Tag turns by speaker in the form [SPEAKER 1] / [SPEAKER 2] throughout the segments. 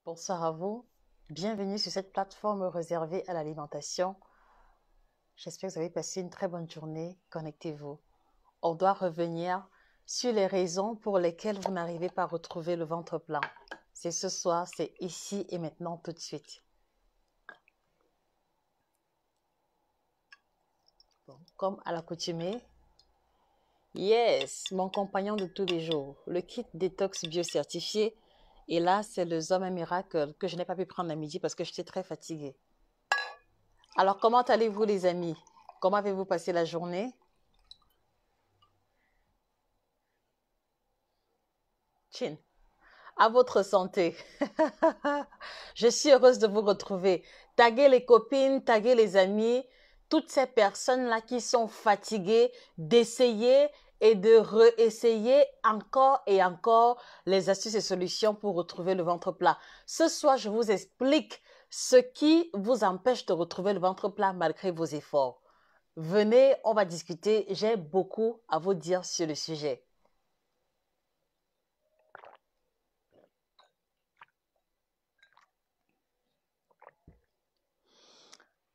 [SPEAKER 1] Bonsoir à vous. Bienvenue sur cette plateforme réservée à l'alimentation. J'espère que vous avez passé une très bonne journée. Connectez-vous. On doit revenir sur les raisons pour lesquelles vous n'arrivez pas à retrouver le ventre plein. C'est ce soir, c'est ici et maintenant tout de suite. Bon, comme à l'accoutumée, yes, mon compagnon de tous les jours, le kit détox bio-certifié. Et là, c'est le Zoma Miracle que je n'ai pas pu prendre à midi parce que j'étais très fatiguée. Alors, comment allez-vous les amis? Comment avez-vous passé la journée? Chin. À votre santé. Je suis heureuse de vous retrouver. Taguez les copines, taguez les amis, toutes ces personnes-là qui sont fatiguées d'essayer et de réessayer encore et encore les astuces et solutions pour retrouver le ventre plat. Ce soir, je vous explique ce qui vous empêche de retrouver le ventre plat malgré vos efforts. Venez, on va discuter. J'ai beaucoup à vous dire sur le sujet.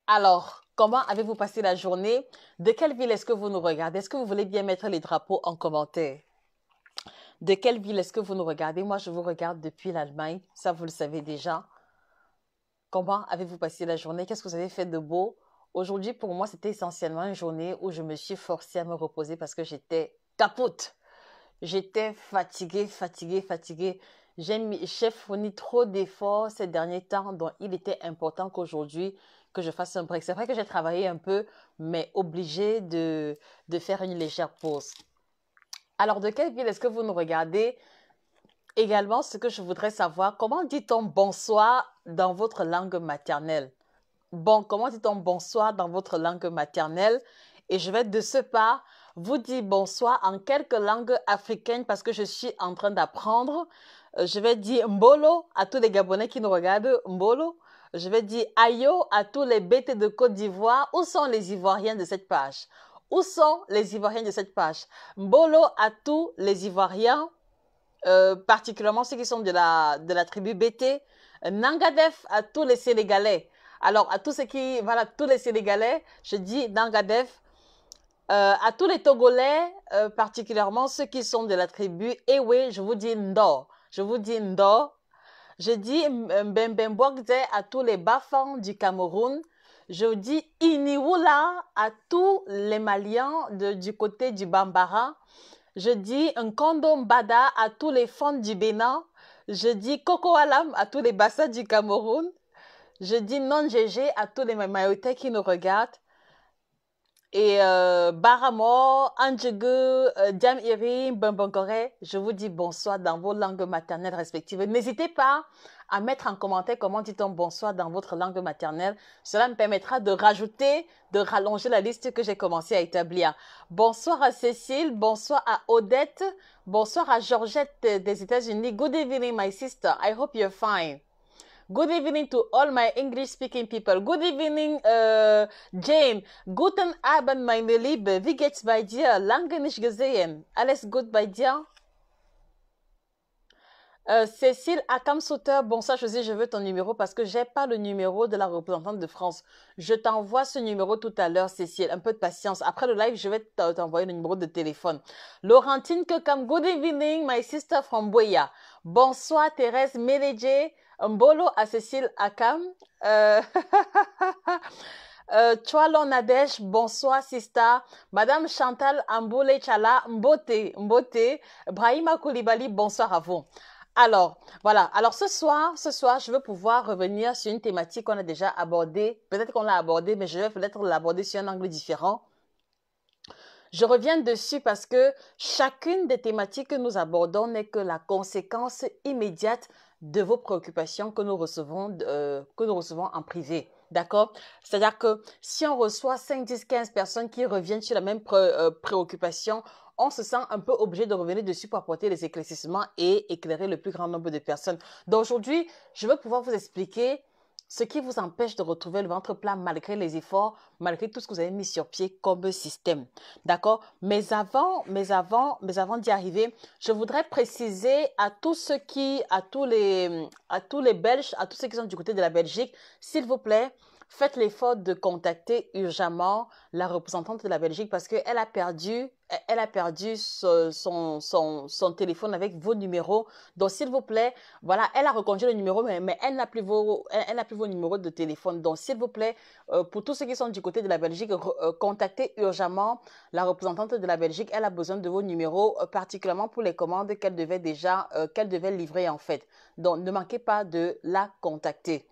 [SPEAKER 1] Alors, comment avez-vous passé la journée? De quelle ville est-ce que vous nous regardez? Est-ce que vous voulez bien mettre les drapeaux en commentaire? De quelle ville est-ce que vous nous regardez? Moi, je vous regarde depuis l'Allemagne. Ça, vous le savez déjà. Comment avez-vous passé la journée? Qu'est-ce que vous avez fait de beau? Aujourd'hui, pour moi, c'était essentiellement une journée où je me suis forcée à me reposer parce que j'étais capote. J'étais fatiguée, fatiguée, fatiguée. J'ai fourni trop d'efforts ces derniers temps, donc il était important qu'aujourd'hui, que je fasse un break. C'est vrai que j'ai travaillé un peu, mais obligée de faire une légère pause. Alors, de quelle ville est-ce que vous nous regardez? Également, ce que je voudrais savoir, comment dit-on bonsoir dans votre langue maternelle? Bon, comment dit-on bonsoir dans votre langue maternelle? Et je vais de ce pas vous dire bonsoir en quelques langues africaines parce que je suis en train d'apprendre. Je vais dire Mbolo à tous les Gabonais qui nous regardent, Mbolo. Je vais dire Ayo à tous les bêtes de Côte d'Ivoire. Où sont les Ivoiriens de cette page? Où sont les Ivoiriens de cette page? Mbolo à tous les Ivoiriens, particulièrement ceux qui sont de la tribu BT. Nangadef à tous les Sénégalais. Alors, à tous ceux qui, voilà, tous les Sénégalais, je dis Nangadef. À tous les Togolais, particulièrement ceux qui sont de la tribu Ewe, je vous dis Ndo. Je vous dis Ndo. Je dis Mbembembwagze à tous les Bafans du Cameroun. Je dis Iniwula à tous les Maliens du côté du Bambara. Je dis Nkondo Mbada à tous les fans du Bénin. Je dis Koko Alam à tous les Bassa du Cameroun. Je dis non GG à tous les Mayotais qui nous regardent. Et Baramo, Andjegu, Diam Iri, Bambankore, je vous dis bonsoir dans vos langues maternelles respectives. N'hésitez pas à mettre en commentaire comment dit-on bonsoir dans votre langue maternelle. Cela me permettra de rajouter, de rallonger la liste que j'ai commencé à établir. Bonsoir à Cécile, bonsoir à Odette, bonsoir à Georgette des États-Unis. Good evening, my sister. I hope you're fine. Good evening to all my English-speaking people. Good evening, Jane. Guten Abend, meine Liebe. Wie geht's bei dir? Lange nicht gesehen. Alles gut bei dir? Cécile Akam-Souter, bonsoir José, je veux ton numéro parce que j'ai pas le numéro de la représentante de France. Je t'envoie ce numéro tout à l'heure, Cécile. Un peu de patience. Après le live, je vais t'envoyer le numéro de téléphone. Laurentine Kekam, good evening, my sister from Boya. Bonsoir Thérèse Mélédje. Mbolo à Cécile Akam. Choualon Nadège, bonsoir Sista. Madame Chantal Amboule Chala, Mbote, Mbote. Brahima Koulibaly, bonsoir à vous. Alors, voilà. Alors, ce soir, je veux pouvoir revenir sur une thématique qu'on a déjà abordée. Peut-être qu'on l'a abordée, mais je vais peut-être l'aborder sur un angle différent. Je reviens dessus parce que chacune des thématiques que nous abordons n'est que la conséquence immédiate de vos préoccupations que nous recevons en privé. D'accord? C'est-à-dire que si on reçoit 5, 10, 15 personnes qui reviennent sur la même préoccupation, on se sent un peu obligé de revenir dessus pour apporter les éclaircissements et éclairer le plus grand nombre de personnes. Donc aujourd'hui, je veux pouvoir vous expliquer ce qui vous empêche de retrouver le ventre plat malgré les efforts, malgré tout ce que vous avez mis sur pied comme système. D'accord? Mais avant d'y arriver, je voudrais préciser à tous ceux à tous les Belges, à tous ceux qui sont du côté de la Belgique, s'il vous plaît, faites l'effort de contacter urgemment la représentante de la Belgique parce qu'elle a perdu, son téléphone avec vos numéros. Donc, s'il vous plaît, voilà, elle a reconduit le numéro, mais elle n'a plus vos numéros de téléphone. Donc, s'il vous plaît, pour tous ceux qui sont du côté de la Belgique, contactez urgemment la représentante de la Belgique. Elle a besoin de vos numéros, particulièrement pour les commandes qu'elle devait livrer en fait. Donc, ne manquez pas de la contacter.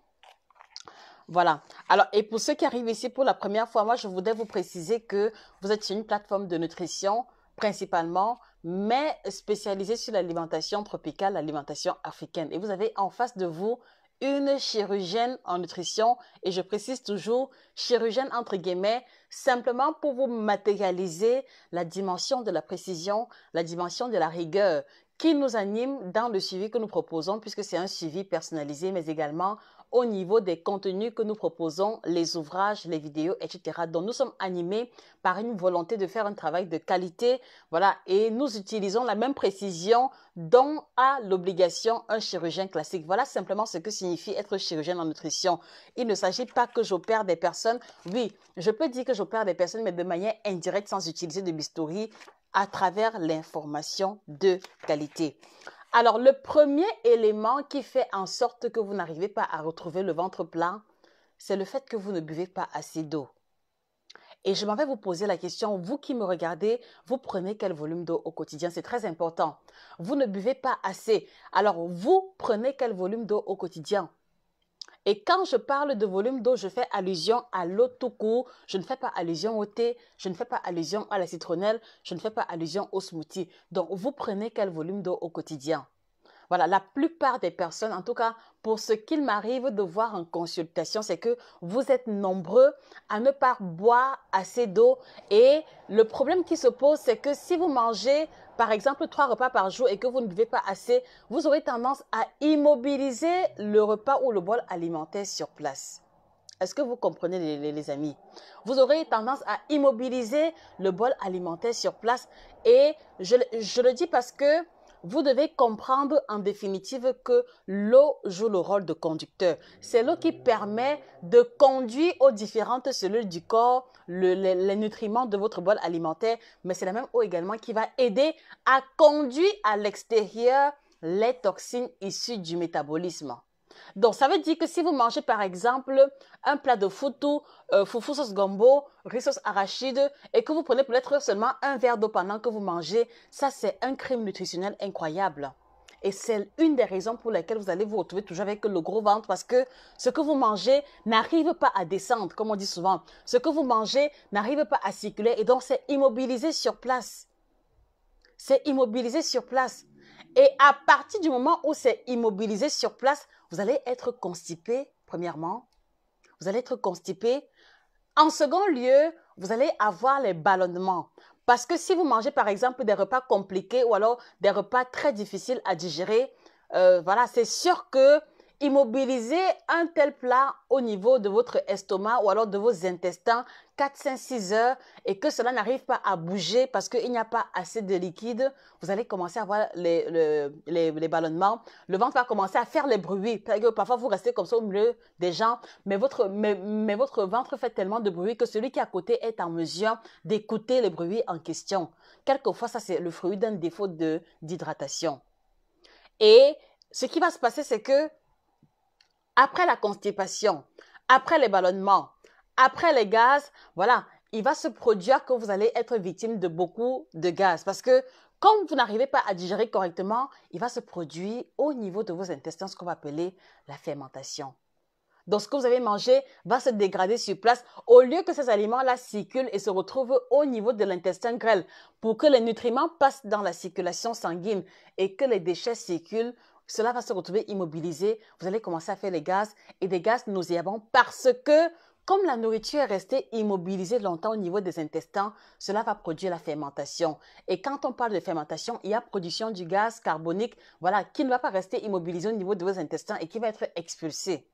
[SPEAKER 1] Voilà. Alors, et pour ceux qui arrivent ici pour la première fois, moi, je voudrais vous préciser que vous êtes sur une plateforme de nutrition principalement, mais spécialisée sur l'alimentation tropicale, l'alimentation africaine. Et vous avez en face de vous une chirurgienne en nutrition, et je précise toujours chirurgienne entre guillemets, simplement pour vous matérialiser la dimension de la précision, la dimension de la rigueur qui nous anime dans le suivi que nous proposons, puisque c'est un suivi personnalisé, mais également au niveau des contenus que nous proposons, les ouvrages, les vidéos, etc. Donc, nous sommes animés par une volonté de faire un travail de qualité, voilà, et nous utilisons la même précision dont a l'obligation un chirurgien classique. Voilà simplement ce que signifie être chirurgien en nutrition. Il ne s'agit pas que j'opère des personnes. Oui, je peux dire que j'opère des personnes, mais de manière indirecte, sans utiliser de bistouri, à travers l'information de qualité. Alors, le premier élément qui fait en sorte que vous n'arrivez pas à retrouver le ventre plat, c'est le fait que vous ne buvez pas assez d'eau. Et je m'en vais vous poser la question, vous qui me regardez, vous prenez quel volume d'eau au quotidien? C'est très important. Vous ne buvez pas assez. Alors, vous prenez quel volume d'eau au quotidien? Et quand je parle de volume d'eau, je fais allusion à l'eau tout court. Je ne fais pas allusion au thé, je ne fais pas allusion à la citronnelle, je ne fais pas allusion au smoothie. Donc, vous prenez quel volume d'eau au quotidien? Voilà, la plupart des personnes, en tout cas, pour ce qu'il m'arrive de voir en consultation, c'est que vous êtes nombreux à ne pas boire assez d'eau. Et le problème qui se pose, c'est que si vous mangez, par exemple, 3 repas par jour et que vous ne buvez pas assez, vous aurez tendance à immobiliser le repas ou le bol alimentaire sur place. Est-ce que vous comprenez les amis? Vous aurez tendance à immobiliser le bol alimentaire sur place. Et je le dis parce que vous devez comprendre en définitive que l'eau joue le rôle de conducteur. C'est l'eau qui permet de conduire aux différentes cellules du corps les nutriments de votre bol alimentaire, mais c'est la même eau également qui va aider à conduire à l'extérieur les toxines issues du métabolisme. Donc, ça veut dire que si vous mangez, par exemple, un plat de foufou sauce gombo, riz sauce arachide, et que vous prenez peut-être seulement un verre d'eau pendant que vous mangez, ça, c'est un crime nutritionnel incroyable. Et c'est une des raisons pour lesquelles vous allez vous retrouver toujours avec le gros ventre parce que ce que vous mangez n'arrive pas à descendre, comme on dit souvent. Ce que vous mangez n'arrive pas à circuler et donc c'est immobilisé sur place. C'est immobilisé sur place. Et à partir du moment où c'est immobilisé sur place, vous allez être constipé, premièrement. Vous allez être constipé. En second lieu, vous allez avoir les ballonnements. Parce que si vous mangez, par exemple, des repas compliqués ou alors des repas très difficiles à digérer, voilà, c'est sûr que immobiliser un tel plat au niveau de votre estomac ou alors de vos intestins 4, 5, 6 heures et que cela n'arrive pas à bouger parce qu'il n'y a pas assez de liquide, vous allez commencer à avoir les ballonnements. Le ventre va commencer à faire les bruits. Parfois, vous restez comme ça au milieu des gens, mais votre ventre fait tellement de bruit que celui qui est à côté est en mesure d'écouter les bruits en question. Quelquefois, ça, c'est le fruit d'un défaut d'hydratation. Et ce qui va se passer, c'est que après la constipation, après les ballonnements, après les gaz, voilà, il va se produire que vous allez être victime de beaucoup de gaz. Parce que comme vous n'arrivez pas à digérer correctement, il va se produire au niveau de vos intestins ce qu'on va appeler la fermentation. Donc, ce que vous avez mangé va se dégrader sur place au lieu que ces aliments-là circulent et se retrouvent au niveau de l'intestin grêle pour que les nutriments passent dans la circulation sanguine et que les déchets circulent. Cela va se retrouver immobilisé. Vous allez commencer à faire les gaz et des gaz nauséabonds parce que, comme la nourriture est restée immobilisée longtemps au niveau des intestins, cela va produire la fermentation. Et quand on parle de fermentation, il y a production du gaz carbonique, voilà, qui ne va pas rester immobilisé au niveau de vos intestins et qui va être expulsé.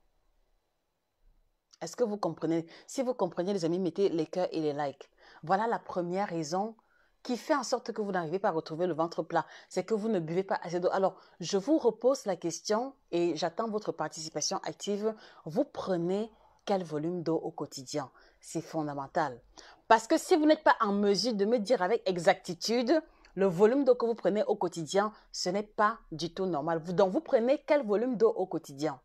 [SPEAKER 1] Est-ce que vous comprenez? Si vous comprenez, les amis, mettez les cœurs et les likes. Voilà la première raison qui fait en sorte que vous n'arrivez pas à retrouver le ventre plat. C'est que vous ne buvez pas assez d'eau. Alors, je vous repose la question et j'attends votre participation active. Vous prenez quel volume d'eau au quotidien? C'est fondamental. Parce que si vous n'êtes pas en mesure de me dire avec exactitude le volume d'eau que vous prenez au quotidien, ce n'est pas du tout normal. Donc, vous prenez quel volume d'eau au quotidien?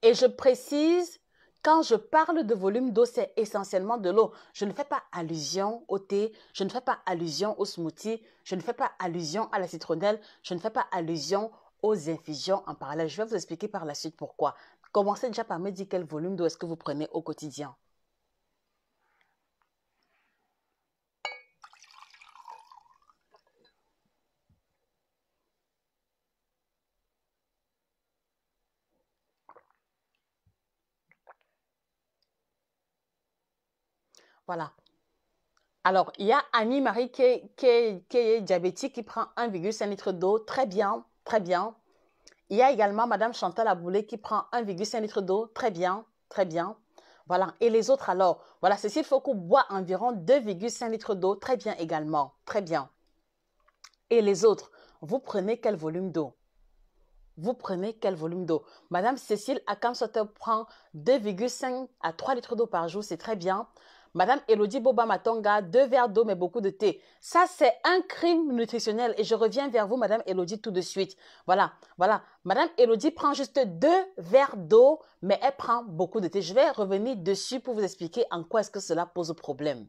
[SPEAKER 1] Et je précise, quand je parle de volume d'eau, c'est essentiellement de l'eau. Je ne fais pas allusion au thé, je ne fais pas allusion au smoothie, je ne fais pas allusion à la citronnelle, je ne fais pas allusion aux infusions en parallèle. Je vais vous expliquer par la suite pourquoi. Commencez déjà par me dire quel volume d'eau est-ce que vous prenez au quotidien. Voilà. Alors, il y a Annie-Marie qui est diabétique, qui prend 1,5 litre d'eau. Très bien, très bien. Il y a également Madame Chantal Aboulé qui prend 1,5 litre d'eau. Très bien, très bien. Voilà. Et les autres alors? Voilà, Cécile Foucault boit environ 2,5 litres d'eau. Très bien également. Très bien. Et les autres, vous prenez quel volume d'eau? Vous prenez quel volume d'eau? Madame Cécile Akam-Soter prend 2,5 à 3 litres d'eau par jour. C'est très bien. Madame Elodie Boba Matonga, 2 verres d'eau mais beaucoup de thé. Ça, c'est un crime nutritionnel et je reviens vers vous, Madame Elodie, tout de suite. Voilà, voilà. Madame Elodie prend juste 2 verres d'eau mais elle prend beaucoup de thé. Je vais revenir dessus pour vous expliquer en quoi est-ce que cela pose problème.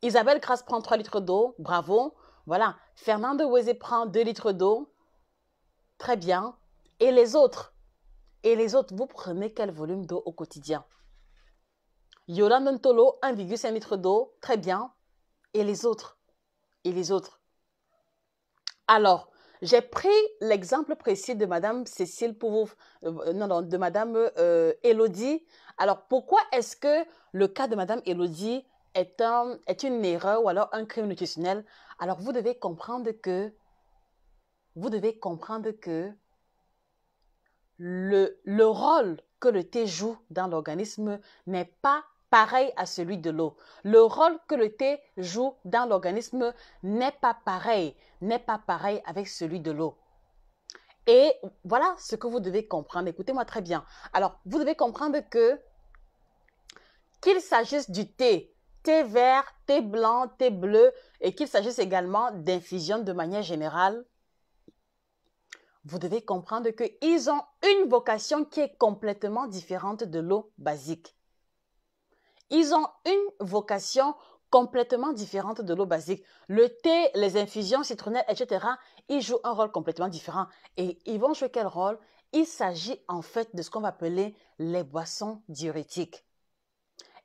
[SPEAKER 1] Isabelle Grasse prend 3 litres d'eau. Bravo. Voilà. Fernando Weze prend 2 litres d'eau. Très bien. Et les autres? Et les autres, vous prenez quel volume d'eau au quotidien? Yolande Ntolo, 1,5 litre d'eau. Très bien. Et les autres? Et les autres? Alors, j'ai pris l'exemple précis de Madame Cécile pour vous, non, de Madame Elodie. Alors, pourquoi est-ce que le cas de Madame Elodie est une erreur ou alors un crime nutritionnel? Alors, vous devez comprendre que le rôle que le thé joue dans l'organisme n'est pas pareil à celui de l'eau. Le rôle que le thé joue dans l'organisme n'est pas pareil avec celui de l'eau. Et voilà ce que vous devez comprendre. Écoutez-moi très bien. Alors, vous devez comprendre qu'il s'agisse du thé, thé vert, thé blanc, thé bleu, et qu'il s'agisse également d'infusion de manière générale, vous devez comprendre qu'ils ont une vocation qui est complètement différente de l'eau basique. Ils ont une vocation complètement différente de l'eau basique. Le thé, les infusions citronnelles, etc., ils jouent un rôle complètement différent. Et ils vont jouer quel rôle? Il s'agit en fait de ce qu'on va appeler les boissons diurétiques.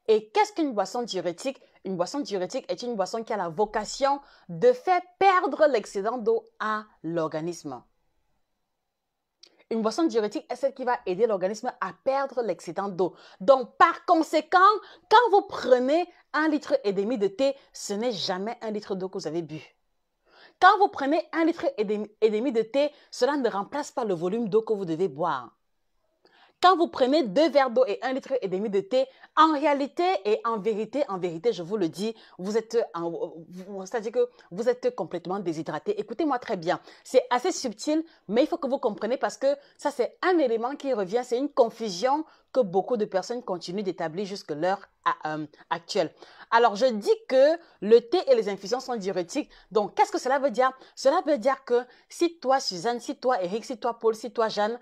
[SPEAKER 1] Et qu'est-ce qu'une boisson diurétique? Une boisson diurétique est une boisson qui a la vocation de faire perdre l'excédent d'eau à l'organisme. Une boisson diurétique est celle qui va aider l'organisme à perdre l'excédent d'eau. Donc, par conséquent, quand vous prenez 1,5 litre de thé, ce n'est jamais 1 litre d'eau que vous avez bu. Quand vous prenez 1,5 litre de thé, cela ne remplace pas le volume d'eau que vous devez boire. Quand vous prenez 2 verres d'eau et 1,5 litre de thé, en réalité et en vérité, je vous le dis, c'est-à-dire que vous êtes complètement déshydraté. Écoutez-moi très bien. C'est assez subtil, mais il faut que vous compreniez parce que ça, c'est un élément qui revient. C'est une confusion que beaucoup de personnes continuent d'établir jusqu'à l'heure actuelle. Alors, je dis que le thé et les infusions sont diurétiques. Donc, qu'est-ce que cela veut dire? Cela veut dire que si toi, Suzanne, si toi, Eric, si toi, Paul, si toi, Jeanne,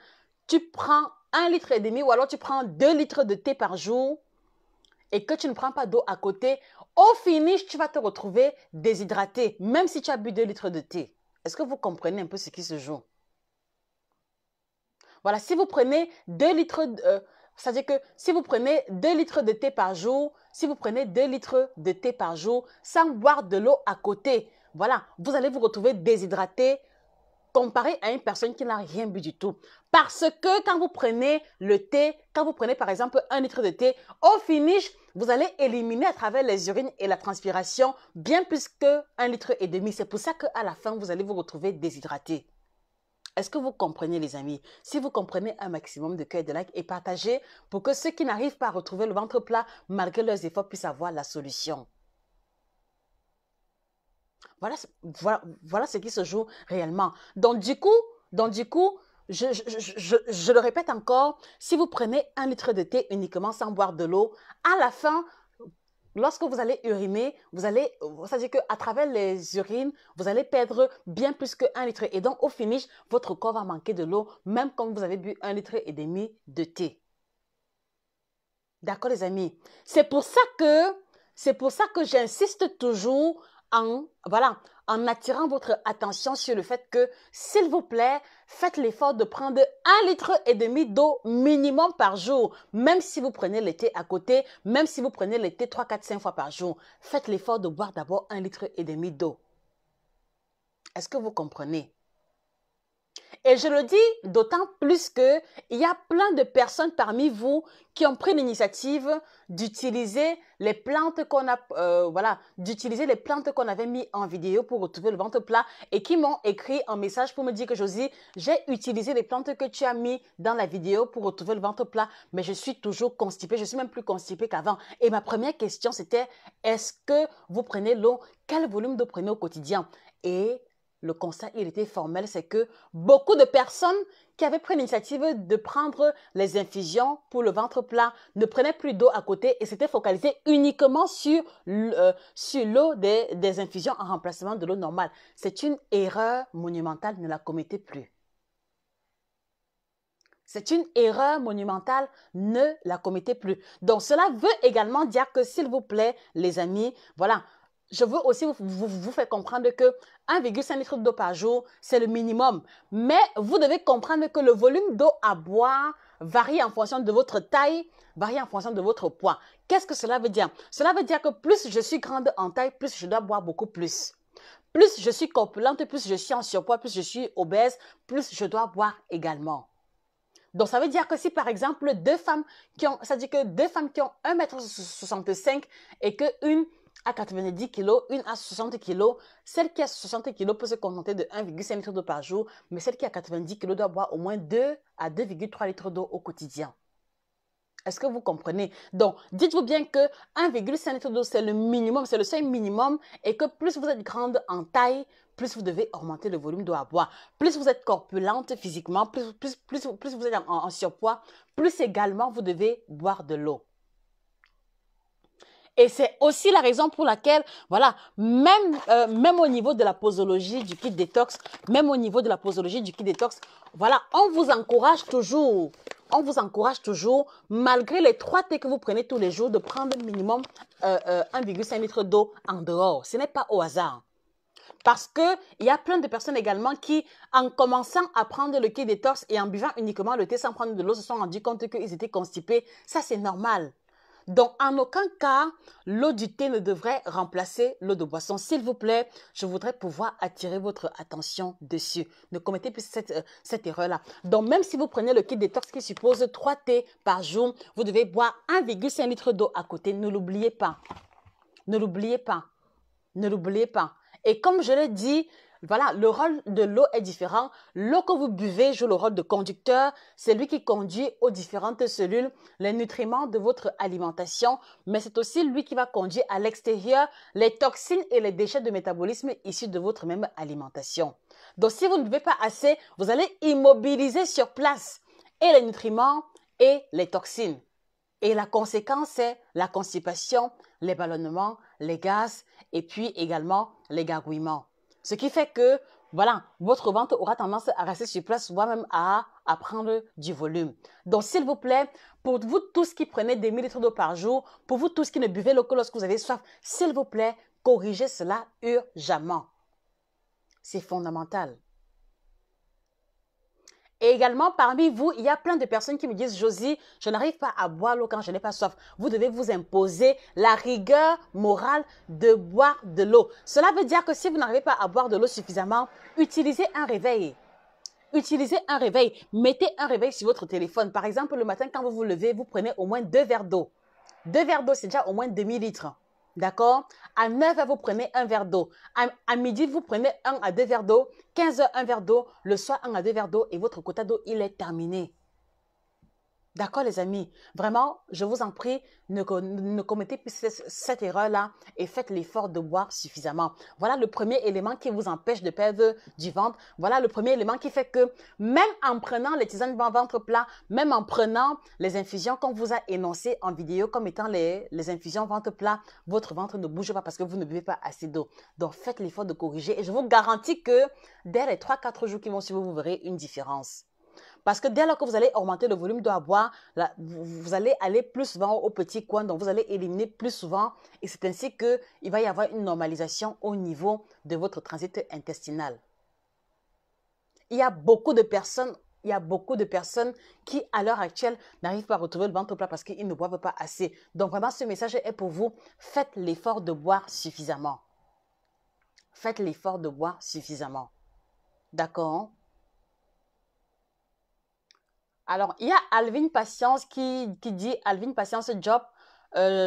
[SPEAKER 1] tu prends 1,5 litre ou alors tu prends 2 litres de thé par jour et que tu ne prends pas d'eau à côté, au finish, tu vas te retrouver déshydraté, même si tu as bu 2 litres de thé. Est-ce que vous comprenez un peu ce qui se joue? Voilà, si vous prenez 2 litres, c'est-à-dire que si vous prenez 2 litres de thé par jour, sans boire de l'eau à côté, voilà, vous allez vous retrouver déshydraté, comparé à une personne qui n'a rien bu du tout. Parce que quand vous prenez le thé, quand vous prenez par exemple 1 litre de thé, au finish, vous allez éliminer à travers les urines et la transpiration bien plus que 1,5 litre. C'est pour ça qu'à la fin, vous allez vous retrouver déshydraté. Est-ce que vous comprenez, les amis? Si vous comprenez, un maximum de cœur et de likes et partagez pour que ceux qui n'arrivent pas à retrouver le ventre plat, malgré leurs efforts, puissent avoir la solution. Voilà ce qui se joue réellement. Donc, du coup, je le répète encore, si vous prenez 1 litre de thé uniquement sans boire de l'eau, à la fin, lorsque vous allez uriner, c'est-à-dire qu'à travers les urines, vous allez perdre bien plus que 1 litre. Et donc, au finish, votre corps va manquer de l'eau, même quand vous avez bu 1,5 litre de thé. D'accord, les amis? C'est pour ça que j'insiste toujours en attirant votre attention sur le fait que, s'il vous plaît, faites l'effort de prendre 1,5 litre d'eau minimum par jour. Même si vous prenez le thé à côté, même si vous prenez le thé 3, 4, 5 fois par jour, faites l'effort de boire d'abord 1,5 litre d'eau. Est-ce que vous comprenez? Et je le dis d'autant plus qu'il y a plein de personnes parmi vous qui ont pris l'initiative d'utiliser les plantes qu'on avait mis en vidéo pour retrouver le ventre plat et qui m'ont écrit un message pour me dire que Josie, j'ai utilisé les plantes que tu as mis dans la vidéo pour retrouver le ventre plat, mais je suis toujours constipée, je suis même plus constipée qu'avant. Et ma première question c'était, est-ce que vous prenez l'eau? Quel volume d'eau prenez au quotidien? Et le constat, il était formel, c'est que beaucoup de personnes qui avaient pris l'initiative de prendre les infusions pour le ventre plat ne prenaient plus d'eau à côté et s'étaient focalisées uniquement sur l'eau des infusions en remplacement de l'eau normale. C'est une erreur monumentale, ne la commettez plus. C'est une erreur monumentale, ne la commettez plus. Donc, cela veut également dire que, s'il vous plaît, les amis, voilà, je veux aussi vous faire comprendre que 1,5 litre d'eau par jour, c'est le minimum. Mais vous devez comprendre que le volume d'eau à boire varie en fonction de votre taille, varie en fonction de votre poids. Qu'est-ce que cela veut dire? Cela veut dire que plus je suis grande en taille, plus je dois boire beaucoup plus. Plus je suis corpulente, plus je suis en surpoids, plus je suis obèse, plus je dois boire également. Donc, ça veut dire que si, par exemple, deux femmes qui ont 1,65 m et qu'une à 90 kg, une à 60 kg, celle qui a 60 kg peut se contenter de 1,5 litre d'eau par jour, mais celle qui a 90 kg doit boire au moins 2 à 2,3 litres d'eau au quotidien. Est-ce que vous comprenez? Donc, dites-vous bien que 1,5 litre d'eau, c'est le minimum, c'est le seuil minimum et que plus vous êtes grande en taille, plus vous devez augmenter le volume d'eau à boire. Plus vous êtes corpulente physiquement, plus vous êtes en surpoids, plus également vous devez boire de l'eau. Et c'est aussi la raison pour laquelle, voilà, même au niveau de la posologie du kit détox, voilà, on vous encourage toujours, malgré les 3 thés que vous prenez tous les jours, de prendre minimum 1,5 litre d'eau en dehors. Ce n'est pas au hasard. Parce qu'il y a plein de personnes également qui, en commençant à prendre le kit détox et en buvant uniquement le thé sans prendre de l'eau, se sont rendus compte qu'ils étaient constipés. Ça, c'est normal. Donc, en aucun cas, l'eau du thé ne devrait remplacer l'eau de boisson. S'il vous plaît, je voudrais pouvoir attirer votre attention dessus. Ne commettez plus cette erreur-là. Donc, même si vous prenez le kit détox qui suppose 3 thés par jour, vous devez boire 1,5 litre d'eau à côté. Ne l'oubliez pas. Ne l'oubliez pas. Ne l'oubliez pas. Et comme je l'ai dit, voilà, le rôle de l'eau est différent. L'eau que vous buvez joue le rôle de conducteur. C'est lui qui conduit aux différentes cellules les nutriments de votre alimentation, mais c'est aussi lui qui va conduire à l'extérieur les toxines et les déchets de métabolisme issus de votre même alimentation. Donc, si vous ne buvez pas assez, vous allez immobiliser sur place et les nutriments et les toxines. Et la conséquence, c'est la constipation, les ballonnements, les gaz et puis également les gargouillements. Ce qui fait que, voilà, votre ventre aura tendance à rester sur place, voire même à prendre du volume. Donc, s'il vous plaît, pour vous tous qui prenez des 1000 litres d'eau par jour, pour vous tous qui ne buvez l'eau que lorsque vous avez soif, s'il vous plaît, corrigez cela urgemment. C'est fondamental. Et également, parmi vous, il y a plein de personnes qui me disent « Josie, je n'arrive pas à boire l'eau quand je n'ai pas soif. » Vous devez vous imposer la rigueur morale de boire de l'eau. Cela veut dire que si vous n'arrivez pas à boire de l'eau suffisamment, utilisez un réveil. Utilisez un réveil. Mettez un réveil sur votre téléphone. Par exemple, le matin, quand vous vous levez, vous prenez au moins 2 verres d'eau. 2 verres d'eau, c'est déjà au moins demi-litre. D'accord? À 9 heures, vous prenez un verre d'eau. À midi, vous prenez 1 à 2 verres d'eau. 15 heures, un verre d'eau. Le soir, 1 à 2 verres d'eau. Et votre quota d'eau, il est terminé. D'accord, les amis? Vraiment, je vous en prie, ne commettez plus cette erreur-là et faites l'effort de boire suffisamment. Voilà le premier élément qui vous empêche de perdre du ventre. Voilà le premier élément qui fait que même en prenant les tisanes ventre plat, même en prenant les infusions qu'on vous a énoncées en vidéo comme étant les infusions ventre plat, votre ventre ne bouge pas parce que vous ne buvez pas assez d'eau. Donc, faites l'effort de corriger et je vous garantis que dès les 3-4 jours qui vont suivre, vous verrez une différence. Parce que dès lors que vous allez augmenter le volume d'eau à boire, vous allez aller plus souvent au petit coin, donc vous allez éliminer plus souvent. Et c'est ainsi qu'il va y avoir une normalisation au niveau de votre transit intestinal. Il y a beaucoup de personnes qui, à l'heure actuelle, n'arrivent pas à retrouver le ventre plat parce qu'ils ne boivent pas assez. Donc vraiment, ce message est pour vous. Faites l'effort de boire suffisamment. Faites l'effort de boire suffisamment. D'accord? Alors, il y a Alvin Patience qui dit, Alvin Patience Job,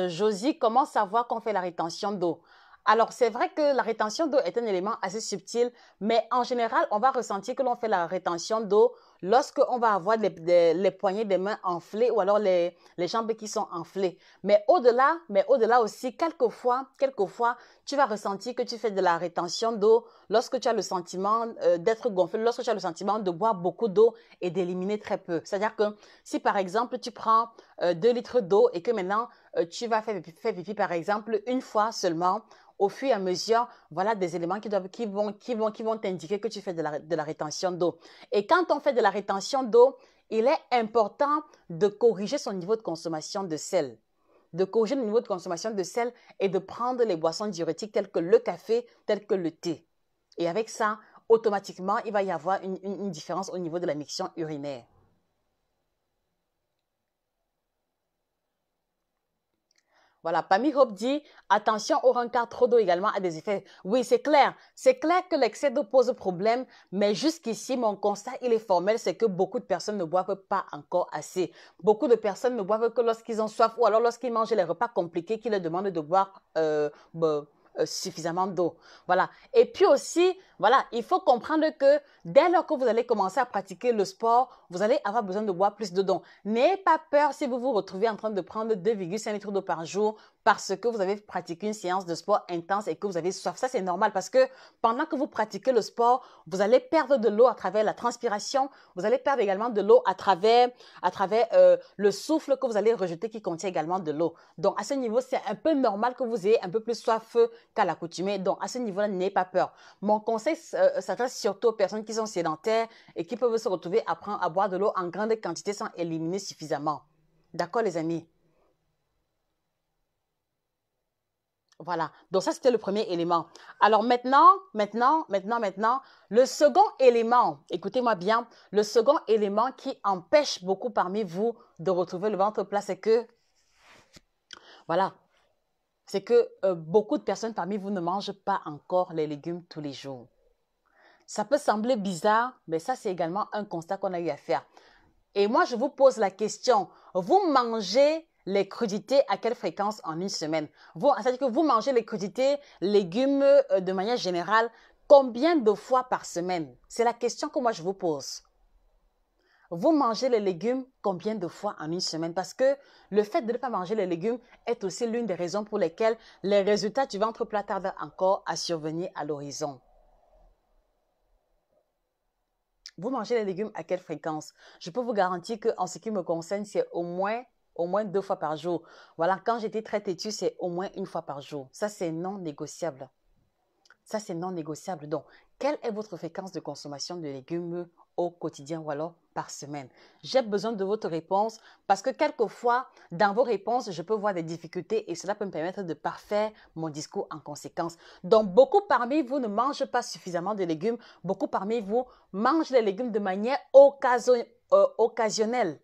[SPEAKER 1] Josie, comment savoir qu'on fait la rétention d'eau? Alors, c'est vrai que la rétention d'eau est un élément assez subtil, mais en général, on va ressentir que l'on fait la rétention d'eau lorsqu'on va avoir les poignets des mains enflés ou alors les jambes qui sont enflées. Mais au-delà aussi, quelquefois, tu vas ressentir que tu fais de la rétention d'eau lorsque tu as le sentiment d'être gonflé, lorsque tu as le sentiment de boire beaucoup d'eau et d'éliminer très peu. C'est-à-dire que si par exemple, tu prends 2 litres d'eau et que maintenant, tu vas faire pipi par exemple une fois seulement, au fur et à mesure, voilà des éléments qui vont t'indiquer que tu fais de la rétention d'eau. Et quand on fait de la rétention d'eau, il est important de corriger son niveau de consommation de sel. De corriger le niveau de consommation de sel et de prendre les boissons diurétiques telles que le café, telles que le thé. Et avec ça, automatiquement, il va y avoir une différence au niveau de la miction urinaire. Voilà, Pammy Hope dit, attention au rencard, trop d'eau également a des effets. Oui, c'est clair. C'est clair que l'excès d'eau pose problème, mais jusqu'ici, mon constat, il est formel, c'est que beaucoup de personnes ne boivent pas encore assez. Beaucoup de personnes ne boivent que lorsqu'ils ont soif ou alors lorsqu'ils mangent les repas compliqués qui leur demandent de boire suffisamment d'eau. Voilà. Et puis aussi, voilà, il faut comprendre que dès lors que vous allez commencer à pratiquer le sport, vous allez avoir besoin de boire plus d'eau. N'ayez pas peur si vous vous retrouvez en train de prendre 2,5 litres d'eau par jour parce que vous avez pratiqué une séance de sport intense et que vous avez soif. Ça, c'est normal parce que pendant que vous pratiquez le sport, vous allez perdre de l'eau à travers la transpiration. Vous allez perdre également de l'eau à travers le souffle que vous allez rejeter qui contient également de l'eau. Donc, à ce niveau, c'est un peu normal que vous ayez un peu plus soif qu'à l'accoutumée. Donc, à ce niveau-là, n'ayez pas peur. Mon conseil s'adresse surtout aux personnes qui sont sédentaires et qui peuvent se retrouver à boire de l'eau en grande quantité sans éliminer suffisamment. D'accord, les amis? Voilà, donc ça c'était le premier élément. Alors maintenant, le second élément, écoutez-moi bien, le second élément qui empêche beaucoup parmi vous de retrouver le ventre plat, c'est que, voilà, c'est que beaucoup de personnes parmi vous ne mangent pas encore les légumes tous les jours. Ça peut sembler bizarre, mais ça c'est également un constat qu'on a eu à faire. Et moi, je vous pose la question, vous mangez les crudités à quelle fréquence en une semaine? C'est-à-dire que vous mangez les crudités, légumes de manière générale, combien de fois par semaine? C'est la question que moi je vous pose. Vous mangez les légumes combien de fois en une semaine? Parce que le fait de ne pas manger les légumes est aussi l'une des raisons pour lesquelles les résultats du ventre plat tardent encore à survenir à l'horizon. Vous mangez les légumes à quelle fréquence? Je peux vous garantir qu'en ce qui me concerne, c'est au moins 2 fois par jour. Voilà, quand j'étais très têtue, c'est au moins 1 fois par jour. Ça, c'est non négociable. Ça, c'est non négociable. Donc, quelle est votre fréquence de consommation de légumes au quotidien ou alors par semaine? J'ai besoin de votre réponse parce que quelquefois, dans vos réponses, je peux voir des difficultés et cela peut me permettre de parfaire mon discours en conséquence. Donc, beaucoup parmi vous ne mangent pas suffisamment de légumes. Beaucoup parmi vous mangent les légumes de manière occasionnelle.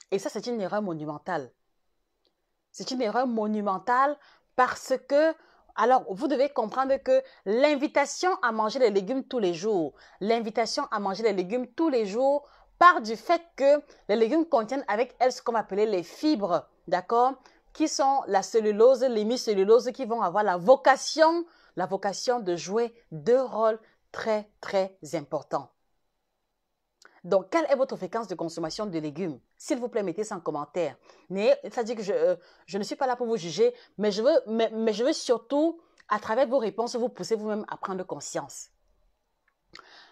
[SPEAKER 1] Et ça, c'est une erreur monumentale. C'est une erreur monumentale parce que, alors, vous devez comprendre que l'invitation à manger les légumes tous les jours, part du fait que les légumes contiennent avec elles ce qu'on va appeler les fibres, d'accord, qui sont la cellulose, l'hémicellulose, qui vont avoir la vocation de jouer deux rôles très, très importants. Donc, quelle est votre fréquence de consommation de légumes? S'il vous plaît, mettez ça en commentaire. C'est-à-dire que je ne suis pas là pour vous juger, mais je veux surtout, à travers vos réponses, vous pousser vous-même à prendre conscience.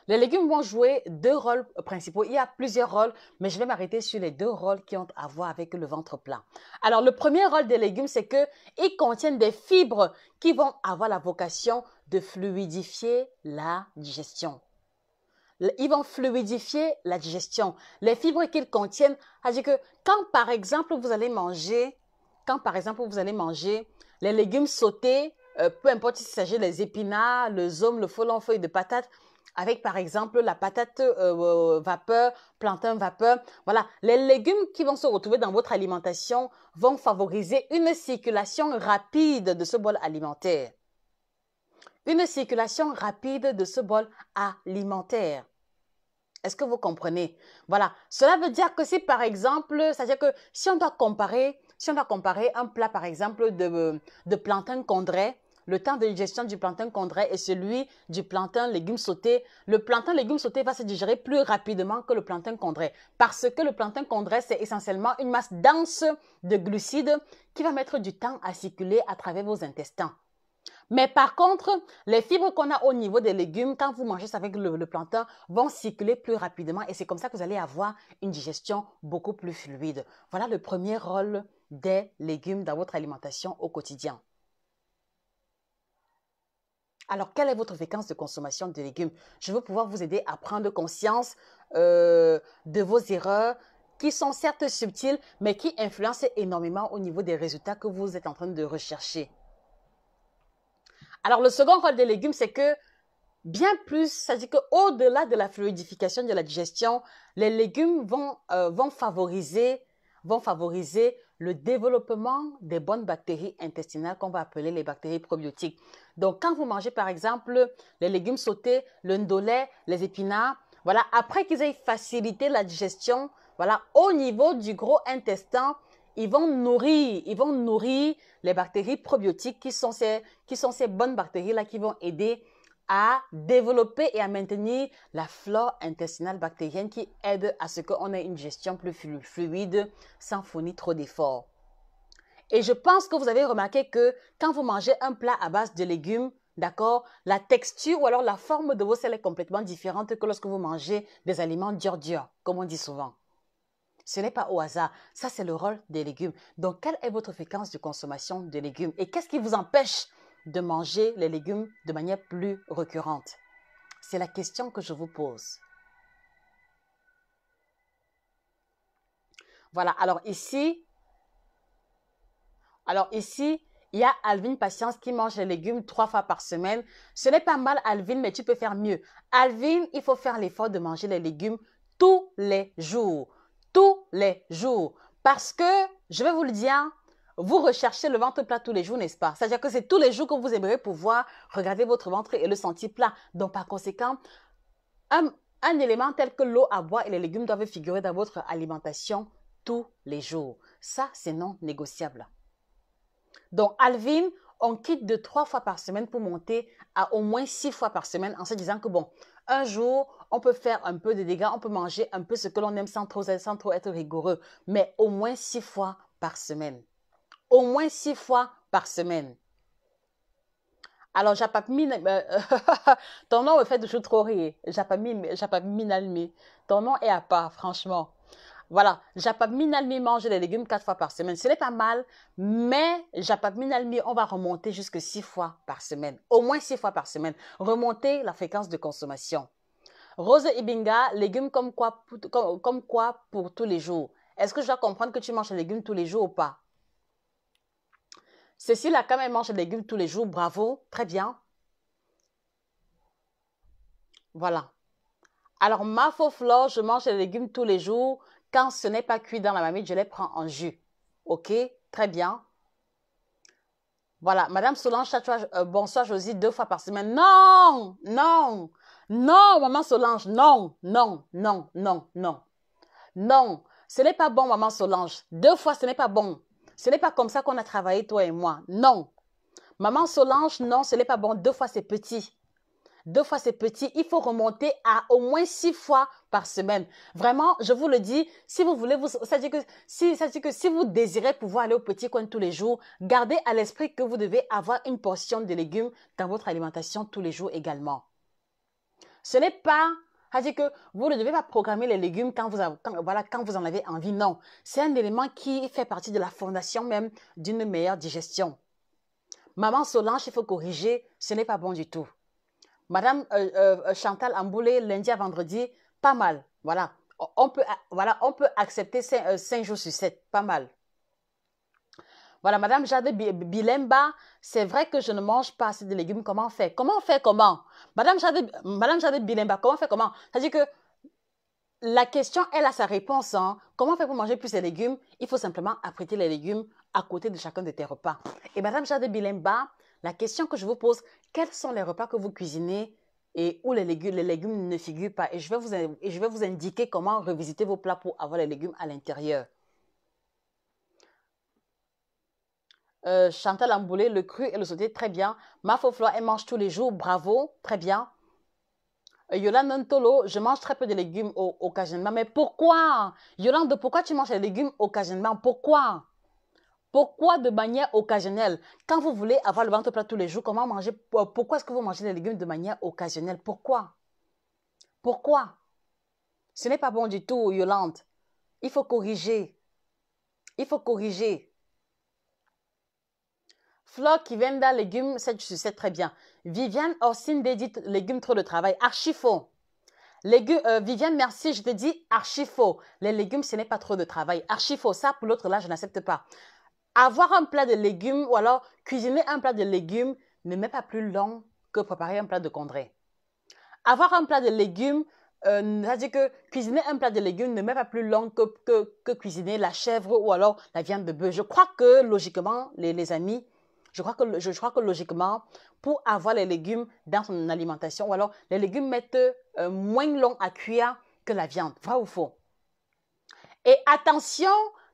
[SPEAKER 1] Les légumes vont jouer deux rôles principaux. Il y a plusieurs rôles, mais je vais m'arrêter sur les deux rôles qui ont à voir avec le ventre plat. Alors, le premier rôle des légumes, c'est qu'ils contiennent des fibres qui vont avoir la vocation de fluidifier la digestion. Ils vont fluidifier la digestion. Les fibres qu'ils contiennent, c'est-à-dire que quand par exemple vous allez manger les légumes sautés, peu importe s'il s'agit des épinards, le zome, le frelon, feuille de patate, avec par exemple la patate vapeur, plantain vapeur, voilà, les légumes qui vont se retrouver dans votre alimentation vont favoriser une circulation rapide de ce bol alimentaire. Une circulation rapide de ce bol alimentaire. Est-ce que vous comprenez? Voilà. Cela veut dire que si par exemple, c'est-à-dire que si on doit comparer un plat par exemple de plantain condré, le temps de digestion du plantain condré et celui du plantain légumes sautés, le plantain légumes sautés va se digérer plus rapidement que le plantain condré parce que le plantain condré, c'est essentiellement une masse dense de glucides qui va mettre du temps à circuler à travers vos intestins. Mais par contre, les fibres qu'on a au niveau des légumes, quand vous mangez ça avec le plantain, vont circuler plus rapidement et c'est comme ça que vous allez avoir une digestion beaucoup plus fluide. Voilà le premier rôle des légumes dans votre alimentation au quotidien. Alors, quelle est votre fréquence de consommation de légumes? Je veux pouvoir vous aider à prendre conscience de vos erreurs qui sont certes subtiles, mais qui influencent énormément au niveau des résultats que vous êtes en train de rechercher. Alors, le second rôle des légumes, c'est que bien plus, c'est-à-dire qu'au-delà de la fluidification de la digestion, les légumes vont favoriser le développement des bonnes bactéries intestinales qu'on va appeler les bactéries probiotiques. Donc, quand vous mangez par exemple les légumes sautés, le ndolé, les épinards, voilà, après qu'ils aient facilité la digestion, voilà, au niveau du gros intestin, ils vont nourrir les bactéries probiotiques qui sont ces bonnes bactéries-là qui vont aider à développer et à maintenir la flore intestinale bactérienne qui aide à ce qu'on ait une digestion plus fluide sans fournir trop d'efforts. Et je pense que vous avez remarqué que quand vous mangez un plat à base de légumes, d'accord, la texture ou alors la forme de vos selles est complètement différente que lorsque vous mangez des aliments durs, comme on dit souvent. Ce n'est pas au hasard, ça c'est le rôle des légumes. Donc, quelle est votre fréquence de consommation de légumes? Et qu'est-ce qui vous empêche de manger les légumes de manière plus récurrente? C'est la question que je vous pose. Voilà, alors ici, il y a Alvin Patience qui mange les légumes 3 fois par semaine. Ce n'est pas mal, Alvin, mais tu peux faire mieux. Alvin, il faut faire l'effort de manger les légumes tous les jours. Tous les jours. Parce que, je vais vous le dire, vous recherchez le ventre plat tous les jours, n'est-ce pas? C'est-à-dire que c'est tous les jours que vous aimeriez pouvoir regarder votre ventre et le sentir plat. Donc, par conséquent, un élément tel que l'eau à boire et les légumes doivent figurer dans votre alimentation tous les jours. Ça, c'est non négociable. Donc, Alvin, on quitte de 3 fois par semaine pour monter à au moins 6 fois par semaine en se disant que bon, un jour, on peut faire un peu de dégâts, on peut manger un peu ce que l'on aime sans trop être rigoureux, mais au moins 6 fois par semaine. Au moins 6 fois par semaine. Alors, ton nom me fait toujours trop rire. Minalmi. Ton nom est à part, franchement. Voilà, Minalmi mange les légumes 4 fois par semaine. Ce n'est pas mal, mais Minalmi, on va remonter jusque 6 fois par semaine. Au moins 6 fois par semaine. Remonter la fréquence de consommation. Rose Ibinga, légumes comme quoi pour tous les jours? Est-ce que je dois comprendre que tu manges les légumes tous les jours ou pas? Cécile a quand même mangé des légumes tous les jours. Bravo, très bien. Voilà. Alors, ma faux flore, je mange les légumes tous les jours. Quand ce n'est pas cuit dans la marmite, je les prends en jus. Ok, très bien. Voilà, Madame Solange, bonsoir Josie, 2 fois par semaine. Non, non, non, Maman Solange, non, non, non, non, non. Non, ce n'est pas bon, Maman Solange. 2 fois, ce n'est pas bon. Ce n'est pas comme ça qu'on a travaillé, toi et moi. Non. Maman Solange, non, ce n'est pas bon. 2 fois, c'est petit. 2 fois, c'est petit. Il faut remonter à au moins 6 fois par semaine. Vraiment, je vous le dis, si vous voulez, ça dit que si vous désirez pouvoir aller au petit coin tous les jours, gardez à l'esprit que vous devez avoir une portion de légumes dans votre alimentation tous les jours également. Ce n'est pas, ça dit que vous ne devez pas programmer les légumes quand vous en avez envie. Non, c'est un élément qui fait partie de la fondation même d'une meilleure digestion. Maman Solange, il faut corriger, ce n'est pas bon du tout. Madame Chantal Amboulé, lundi à vendredi, pas mal. Voilà, on peut accepter 5 jours sur 7, pas mal. Voilà, Madame Jade Bilemba, c'est vrai que je ne mange pas assez de légumes. Comment on fait? Comment on fait comment? Madame Jade Bilemba, comment on fait comment? C'est-à-dire que la question, elle a sa réponse. Hein. Comment on fait pour manger plus de légumes? Il faut simplement apprêter les légumes à côté de chacun de tes repas. Et Madame Jade Bilemba, la question que je vous pose, quels sont les repas que vous cuisinez et où les légumes ne figurent pas? Et je vais vous indiquer comment revisiter vos plats pour avoir les légumes à l'intérieur. Chantal Amboulé, le cru et le sauté, très bien. Ma Flore, elle mange tous les jours, bravo, très bien. Yolande Ntolo, je mange très peu de légumes occasionnellement. Mais pourquoi? Yolande, pourquoi tu manges les légumes occasionnellement? Pourquoi? Pourquoi de manière occasionnelle? Quand vous voulez avoir le ventre plat tous les jours, comment manger? Pourquoi est-ce que vous mangez les légumes de manière occasionnelle? Pourquoi? Pourquoi? Ce n'est pas bon du tout, Yolande. Il faut corriger. Il faut corriger. Flore qui vient d'un légumes, ça je sais très bien. Viviane Orsine dit légumes trop de travail. Archi faux. Viviane, merci, je te dis archi faux. Les légumes, ce n'est pas trop de travail. Archi faux. Ça, pour l'autre, là, je n'accepte pas. Avoir un plat de légumes ou alors cuisiner un plat de légumes ne m'est pas plus long que préparer un plat de condré. Avoir un plat de légumes, c'est-à-dire que cuisiner un plat de légumes ne m'est pas plus long que cuisiner la chèvre ou alors la viande de bœuf. Je crois que logiquement, les amis, je crois que logiquement, pour avoir les légumes dans son alimentation, ou alors les légumes mettent moins long à cuire que la viande. Vrai ou faux? Et attention,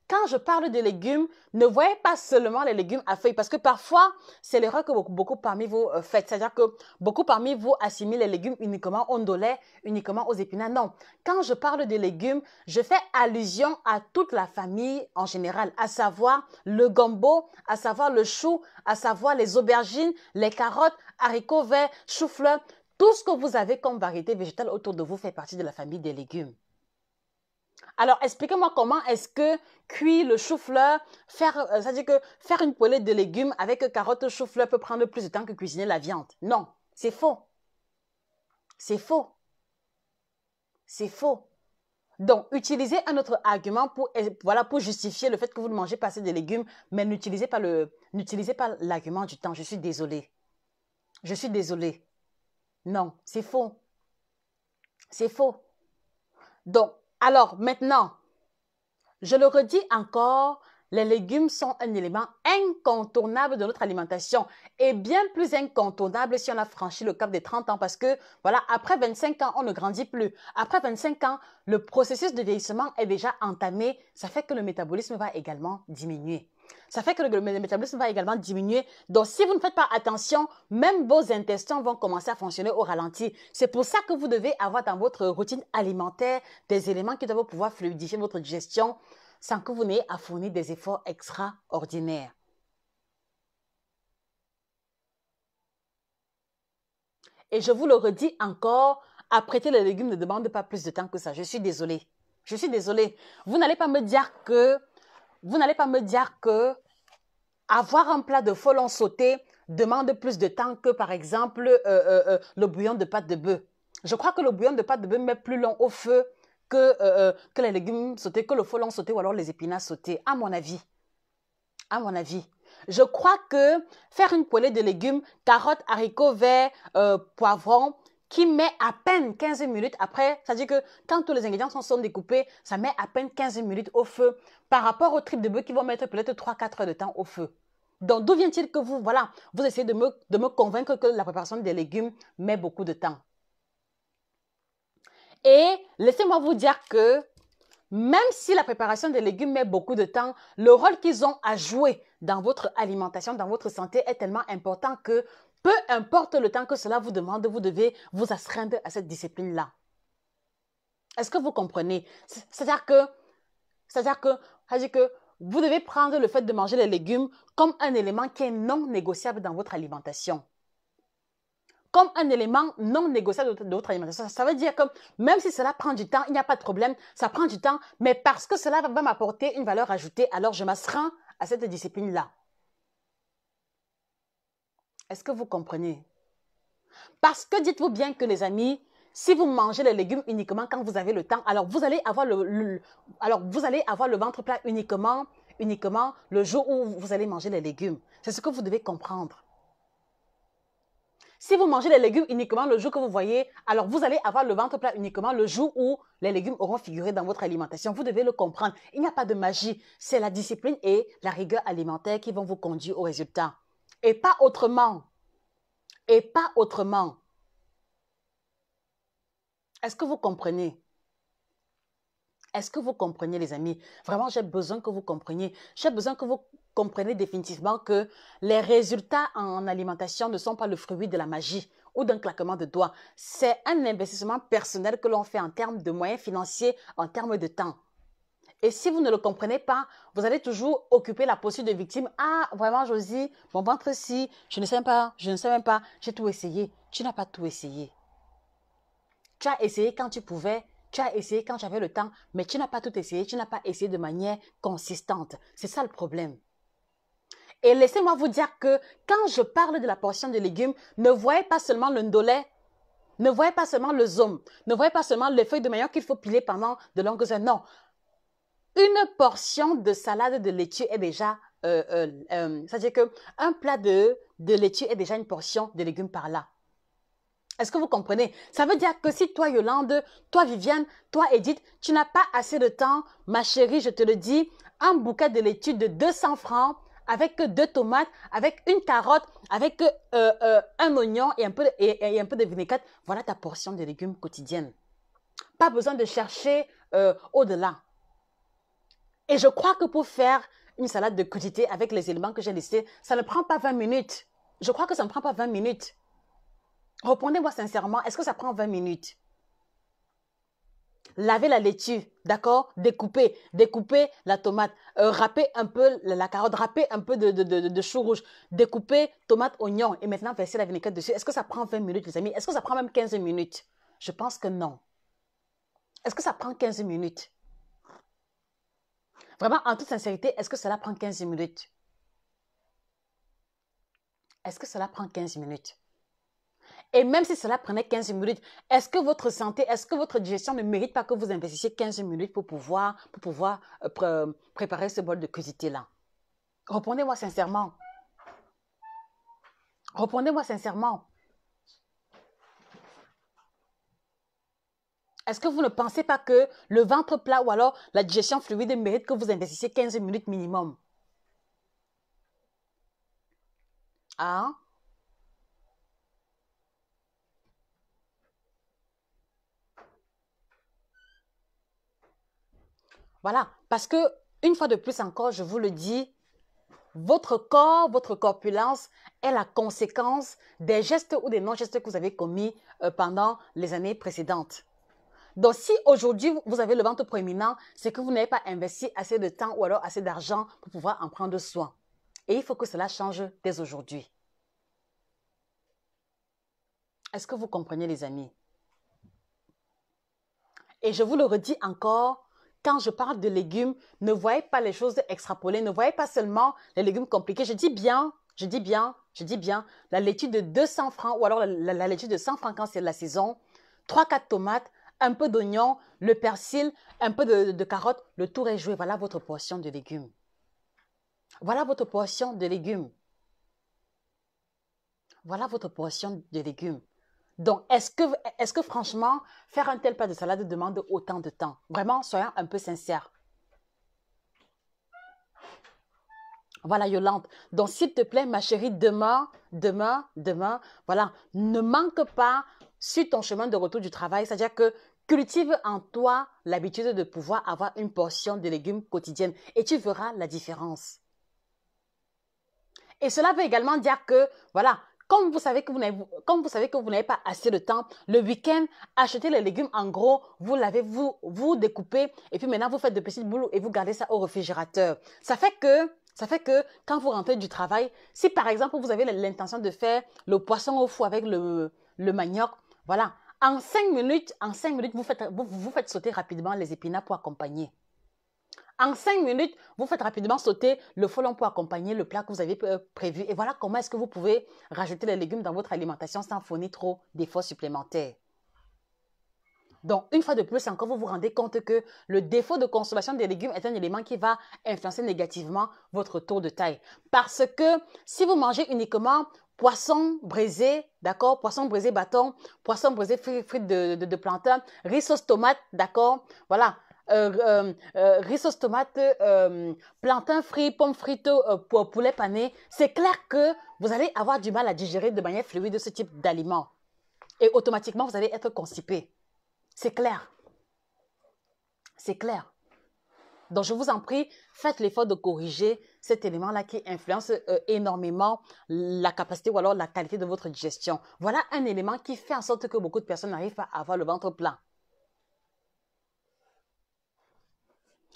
[SPEAKER 1] quand je parle de légumes, ne voyez pas seulement les légumes à feuilles, parce que parfois, c'est l'erreur que beaucoup parmi vous faites. C'est-à-dire que beaucoup parmi vous assimilent les légumes uniquement aux ondolets, uniquement aux épinards. Non, quand je parle de légumes, je fais allusion à toute la famille en général, à savoir le gombo, à savoir le chou, à savoir les aubergines, les carottes, haricots verts, choux-fleurs. Tout ce que vous avez comme variété végétale autour de vous fait partie de la famille des légumes. Alors, expliquez-moi comment est-ce que cuire le chou-fleur, c'est-à-dire que faire une poêlée de légumes avec carottes, chou-fleur peut prendre plus de temps que cuisiner la viande. Non, c'est faux. C'est faux. C'est faux. Donc, utilisez un autre argument pour justifier le fait que vous ne mangez pas assez de légumes, mais n'utilisez pas l'argument du temps. Je suis désolée. Je suis désolée. Non, c'est faux. C'est faux. Donc, alors maintenant, je le redis encore, les légumes sont un élément incontournable de notre alimentation et bien plus incontournable si on a franchi le cap des 30 ans parce que, voilà, après 25 ans, on ne grandit plus. Après 25 ans, le processus de vieillissement est déjà entamé. Ça fait que le métabolisme va également diminuer. Ça fait que le métabolisme va également diminuer. Donc, si vous ne faites pas attention, même vos intestins vont commencer à fonctionner au ralenti. C'est pour ça que vous devez avoir dans votre routine alimentaire des éléments qui doivent pouvoir fluidifier votre digestion sans que vous n'ayez à fournir des efforts extraordinaires. Et je vous le redis encore, apprêter les légumes ne demande pas plus de temps que ça. Je suis désolée. Je suis désolée. Vous n'allez pas me dire que avoir un plat de folon sauté demande plus de temps que, par exemple, le bouillon de pâte de bœuf. Je crois que le bouillon de pâte de bœuf met plus long au feu que les légumes sautés, que le folon sauté ou alors les épinards sautés, à mon avis. À mon avis. Je crois que faire une poêlée de légumes, carottes, haricots verts, poivrons, qui met à peine 15 minutes après, c'est-à-dire que quand tous les ingrédients sont découpés, ça met à peine 15 minutes au feu par rapport aux tripes de bœuf qui vont mettre peut-être 3-4 heures de temps au feu. Donc, d'où vient-il que vous essayez de me convaincre que la préparation des légumes met beaucoup de temps? Et laissez-moi vous dire que Même si la préparation des légumes met beaucoup de temps, le rôle qu'ils ont à jouer dans votre alimentation, dans votre santé est tellement important que peu importe le temps que cela vous demande, vous devez vous astreindre à cette discipline-là. Est-ce que vous comprenez? C'est-à-dire que vous devez prendre le fait de manger les légumes comme un élément qui est non négociable dans votre alimentation. Comme un élément non négociable de votre alimentation. Ça veut dire que même si cela prend du temps, il n'y a pas de problème, ça prend du temps, mais parce que cela va m'apporter une valeur ajoutée, alors je m'astreins à cette discipline-là. Est-ce que vous comprenez? Parce que dites-vous bien que les amis, si vous mangez les légumes uniquement quand vous avez le temps, alors vous allez avoir le ventre plat uniquement le jour où vous allez manger les légumes. C'est ce que vous devez comprendre. Si vous mangez les légumes uniquement le jour que vous voyez, alors vous allez avoir le ventre plat uniquement le jour où les légumes auront figuré dans votre alimentation. Vous devez le comprendre. Il n'y a pas de magie. C'est la discipline et la rigueur alimentaire qui vont vous conduire au résultat. Et pas autrement. Et pas autrement. Est-ce que vous comprenez? Est-ce que vous comprenez, les amis? Vraiment, j'ai besoin que vous compreniez. J'ai besoin que vous compreniez définitivement que les résultats en alimentation ne sont pas le fruit de la magie ou d'un claquement de doigts. C'est un investissement personnel que l'on fait en termes de moyens financiers, en termes de temps. Et si vous ne le comprenez pas, vous allez toujours occuper la posture de victime. Ah, vraiment, Josie, mon ventre si, je ne sais pas, j'ai tout essayé. Tu n'as pas tout essayé. Tu as essayé quand tu pouvais, tu as essayé quand j'avais le temps, mais tu n'as pas tout essayé, tu n'as pas essayé de manière consistante. C'est ça le problème. Et laissez-moi vous dire que quand je parle de la portion de légumes, ne voyez pas seulement le ndolé, ne voyez pas seulement le zome, ne voyez pas seulement les feuilles de manioc qu'il faut piler pendant de longues heures. Non, une portion de salade de laitue est déjà, c'est-à-dire qu'un plat de laitue est déjà une portion de légumes par là. Est-ce que vous comprenez? Ça veut dire que si toi, Yolande, toi, Viviane, toi, Edith, tu n'as pas assez de temps, ma chérie, je te le dis, un bouquet de laitue de 200 francs, avec 2 tomates, avec une carotte, avec un oignon et un peu de vinaigrette, voilà ta portion de légumes quotidienne. Pas besoin de chercher au-delà. Et je crois que pour faire une salade de quantité avec les éléments que j'ai listés, ça ne prend pas 20 minutes. Je crois que ça ne prend pas 20 minutes. Répondez-moi sincèrement, est-ce que ça prend 20 minutes? Lavez la laitue, d'accord? Découpez la tomate, râpez un peu la carotte, râpez un peu de chou rouge, découpez tomate, oignon et maintenant versez la vinaigrette dessus. Est-ce que ça prend 20 minutes, les amis? Est-ce que ça prend même 15 minutes? Je pense que non. Est-ce que ça prend 15 minutes? Vraiment, en toute sincérité, est-ce que cela prend 15 minutes? Est-ce que cela prend 15 minutes? Et même si cela prenait 15 minutes, est-ce que votre santé, est-ce que votre digestion ne mérite pas que vous investissiez 15 minutes pour pouvoir préparer ce bol de crudité-là? Répondez-moi sincèrement. Répondez-moi sincèrement. Est-ce que vous ne pensez pas que le ventre plat ou alors la digestion fluide mérite que vous investissiez 15 minutes minimum? Ah? Voilà, parce que, une fois de plus encore, je vous le dis, votre corps, votre corpulence est la conséquence des gestes ou des non-gestes que vous avez commis pendant les années précédentes. Donc, si aujourd'hui, vous avez le ventre proéminent, c'est que vous n'avez pas investi assez de temps ou alors assez d'argent pour pouvoir en prendre soin. Et il faut que cela change dès aujourd'hui. Est-ce que vous comprenez, les amis? Et je vous le redis encore, quand je parle de légumes, ne voyez pas les choses extrapolées, ne voyez pas seulement les légumes compliqués. Je dis bien, la laitue de 200 francs ou alors la laitue de 100 francs quand c'est la saison, 3-4 tomates, un peu d'oignon, le persil, un peu de carottes, le tour est joué. Voilà votre portion de légumes. Voilà votre portion de légumes. Voilà votre portion de légumes. Donc, est-ce que franchement, faire un tel plat de salade demande autant de temps? Vraiment, soyons un peu sincères. Voilà, Yolande. Donc, s'il te plaît, ma chérie, demain, voilà, ne manque pas sur ton chemin de retour du travail. C'est-à-dire que Cultive en toi l'habitude de pouvoir avoir une portion de légumes quotidienne et tu verras la différence. Et cela veut également dire que, voilà, comme vous savez que vous n'avez pas assez de temps, le week-end, achetez les légumes en gros, vous lavez, vous découpez, et puis maintenant vous faites de petites boules et vous gardez ça au réfrigérateur. Ça fait que quand vous rentrez du travail, si par exemple vous avez l'intention de faire le poisson au four avec le manioc, voilà, en 5 minutes, vous faites sauter rapidement les épinards pour accompagner. En 5 minutes, vous faites rapidement sauter le folon pour accompagner le plat que vous avez prévu. Et voilà comment est-ce que vous pouvez rajouter les légumes dans votre alimentation sans fournir trop d'efforts supplémentaires. Donc, une fois de plus, encore, vous vous rendez compte que le défaut de consommation des légumes est un élément qui va influencer négativement votre taux de taille. Parce que si vous mangez uniquement poisson braisé, d'accord, poisson braisé bâton, poisson braisé frites de plantain, riz sauce tomate, d'accord, voilà, riz sauce tomate, plantain frit, pommes frites, poulet pané, c'est clair que vous allez avoir du mal à digérer de manière fluide ce type d'aliments. Et automatiquement, vous allez être constipé. C'est clair. C'est clair. Donc, je vous en prie, faites l'effort de corriger cet élément-là qui influence énormément la capacité ou alors la qualité de votre digestion. Voilà un élément qui fait en sorte que beaucoup de personnes n'arrivent pas à avoir le ventre plein.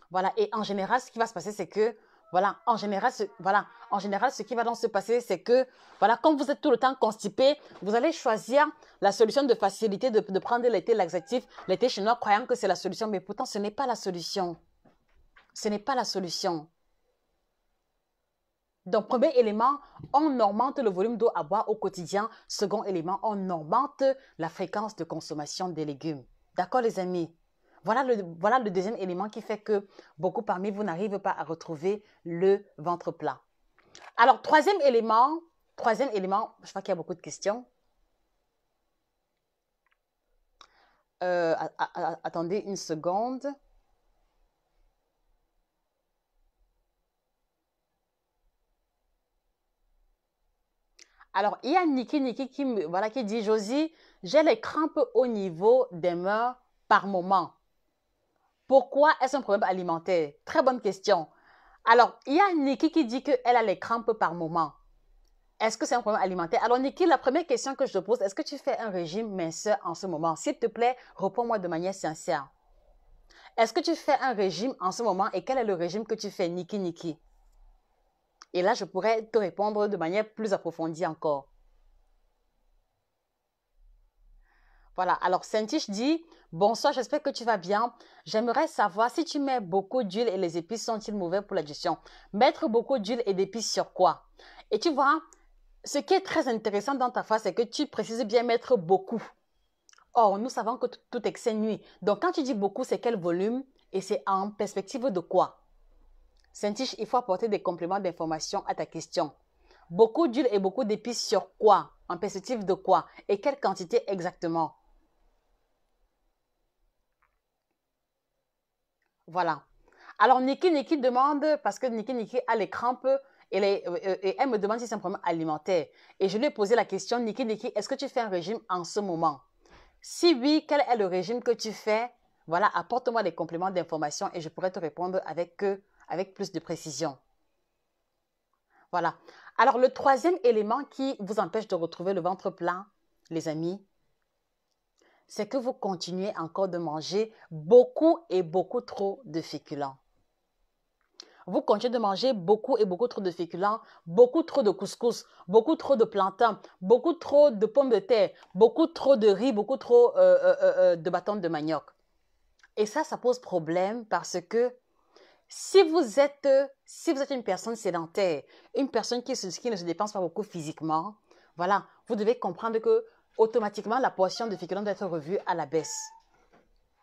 [SPEAKER 1] Voilà, et en général, ce qui va se passer, c'est que, voilà, en général, ce qui va donc se passer, c'est que, voilà, comme vous êtes tout le temps constipé, vous allez choisir la solution de facilité de prendre l'été laxatif, l'été chinois, croyant que c'est la solution, mais pourtant, ce n'est pas la solution. Ce n'est pas la solution. Donc, premier élément, on augmente le volume d'eau à boire au quotidien. Second élément, on augmente la fréquence de consommation des légumes. D'accord, les amis? Voilà le deuxième élément qui fait que beaucoup parmi vous n'arrivent pas à retrouver le ventre plat. Alors, troisième élément, je vois qu'il y a beaucoup de questions. Attendez une seconde. Alors, il y a Niki qui dit, Josie, j'ai les crampes au niveau des mains par moment. Pourquoi est-ce un problème alimentaire? Très bonne question. Alors, il y a Niki qui dit qu'elle a les crampes par moment. Est-ce que c'est un problème alimentaire? Alors, Niki, la première question que je te pose, est-ce que tu fais un régime minceur en ce moment? S'il te plaît, réponds-moi de manière sincère. Est-ce que tu fais un régime en ce moment et quel est le régime que tu fais, Niki? Et là, je pourrais te répondre de manière plus approfondie encore. Voilà, alors Saint-Tiche dit, bonsoir, j'espère que tu vas bien. J'aimerais savoir si tu mets beaucoup d'huile et les épices sont-ils mauvais pour la digestion? Mettre beaucoup d'huile et d'épices sur quoi? Et tu vois, ce qui est très intéressant dans ta phrase, c'est que tu précises bien mettre beaucoup. Or, nous savons que tout excès nuit. Donc, quand tu dis beaucoup, c'est quel volume et c'est en perspective de quoi? Saint-Tiche, il faut apporter des compléments d'information à ta question. Beaucoup d'huile et beaucoup d'épices sur quoi? En perspective de quoi? Et quelle quantité exactement? Voilà. Alors, Niki demande, parce que Niki a les crampes et elle me demande si c'est un problème alimentaire. Et je lui ai posé la question, Niki, est-ce que tu fais un régime en ce moment? Si oui, quel est le régime que tu fais? Voilà, apporte-moi des compléments d'information et je pourrais te répondre avec plus de précision. Voilà. Alors, le troisième élément qui vous empêche de retrouver le ventre plein, les amis, c'est que vous continuez encore de manger beaucoup et beaucoup trop de féculents. Vous continuez de manger beaucoup et beaucoup trop de féculents, beaucoup trop de couscous, beaucoup trop de plantain, beaucoup trop de pommes de terre, beaucoup trop de riz, beaucoup trop de bâtons de manioc. Et ça pose problème parce que si vous êtes une personne sédentaire, une personne qui ne se dépense pas beaucoup physiquement, voilà, vous devez comprendre que automatiquement la portion de féculents doit être revue à la baisse.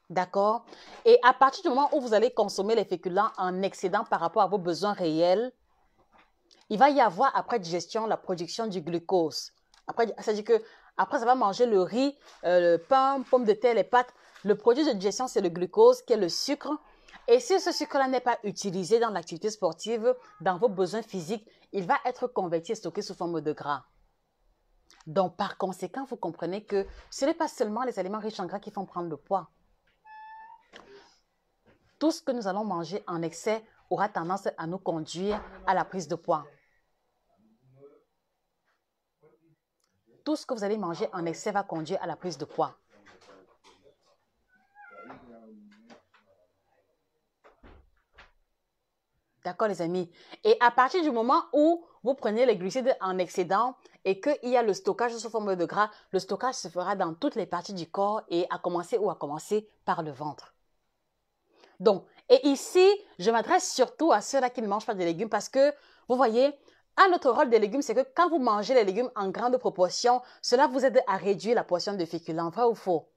[SPEAKER 1] D'accord? Et à partir du moment où vous allez consommer les féculents en excédent par rapport à vos besoins réels, il va y avoir après digestion la production du glucose. C'est-à-dire que après avoir mangé le riz, le pain, pommes de terre, les pâtes, le produit de digestion, c'est le glucose qui est le sucre. Et si ce sucre-là n'est pas utilisé dans l'activité sportive, dans vos besoins physiques, il va être converti et stocké sous forme de gras. Donc, par conséquent, vous comprenez que ce n'est pas seulement les aliments riches en gras qui font prendre le poids. tout ce que nous allons manger en excès aura tendance à nous conduire à la prise de poids. Tout ce que vous allez manger en excès va conduire à la prise de poids. D'accord, les amis? Et à partir du moment où vous prenez les glucides en excédent et qu'il y a le stockage sous forme de gras, le stockage se fera dans toutes les parties du corps et à commencer par le ventre. Donc, et ici, je m'adresse surtout à ceux-là qui ne mangent pas de légumes parce que, vous voyez, un autre rôle des légumes, c'est que quand vous mangez les légumes en grande proportion, cela vous aide à réduire la portion de féculents. Vrai ou faux?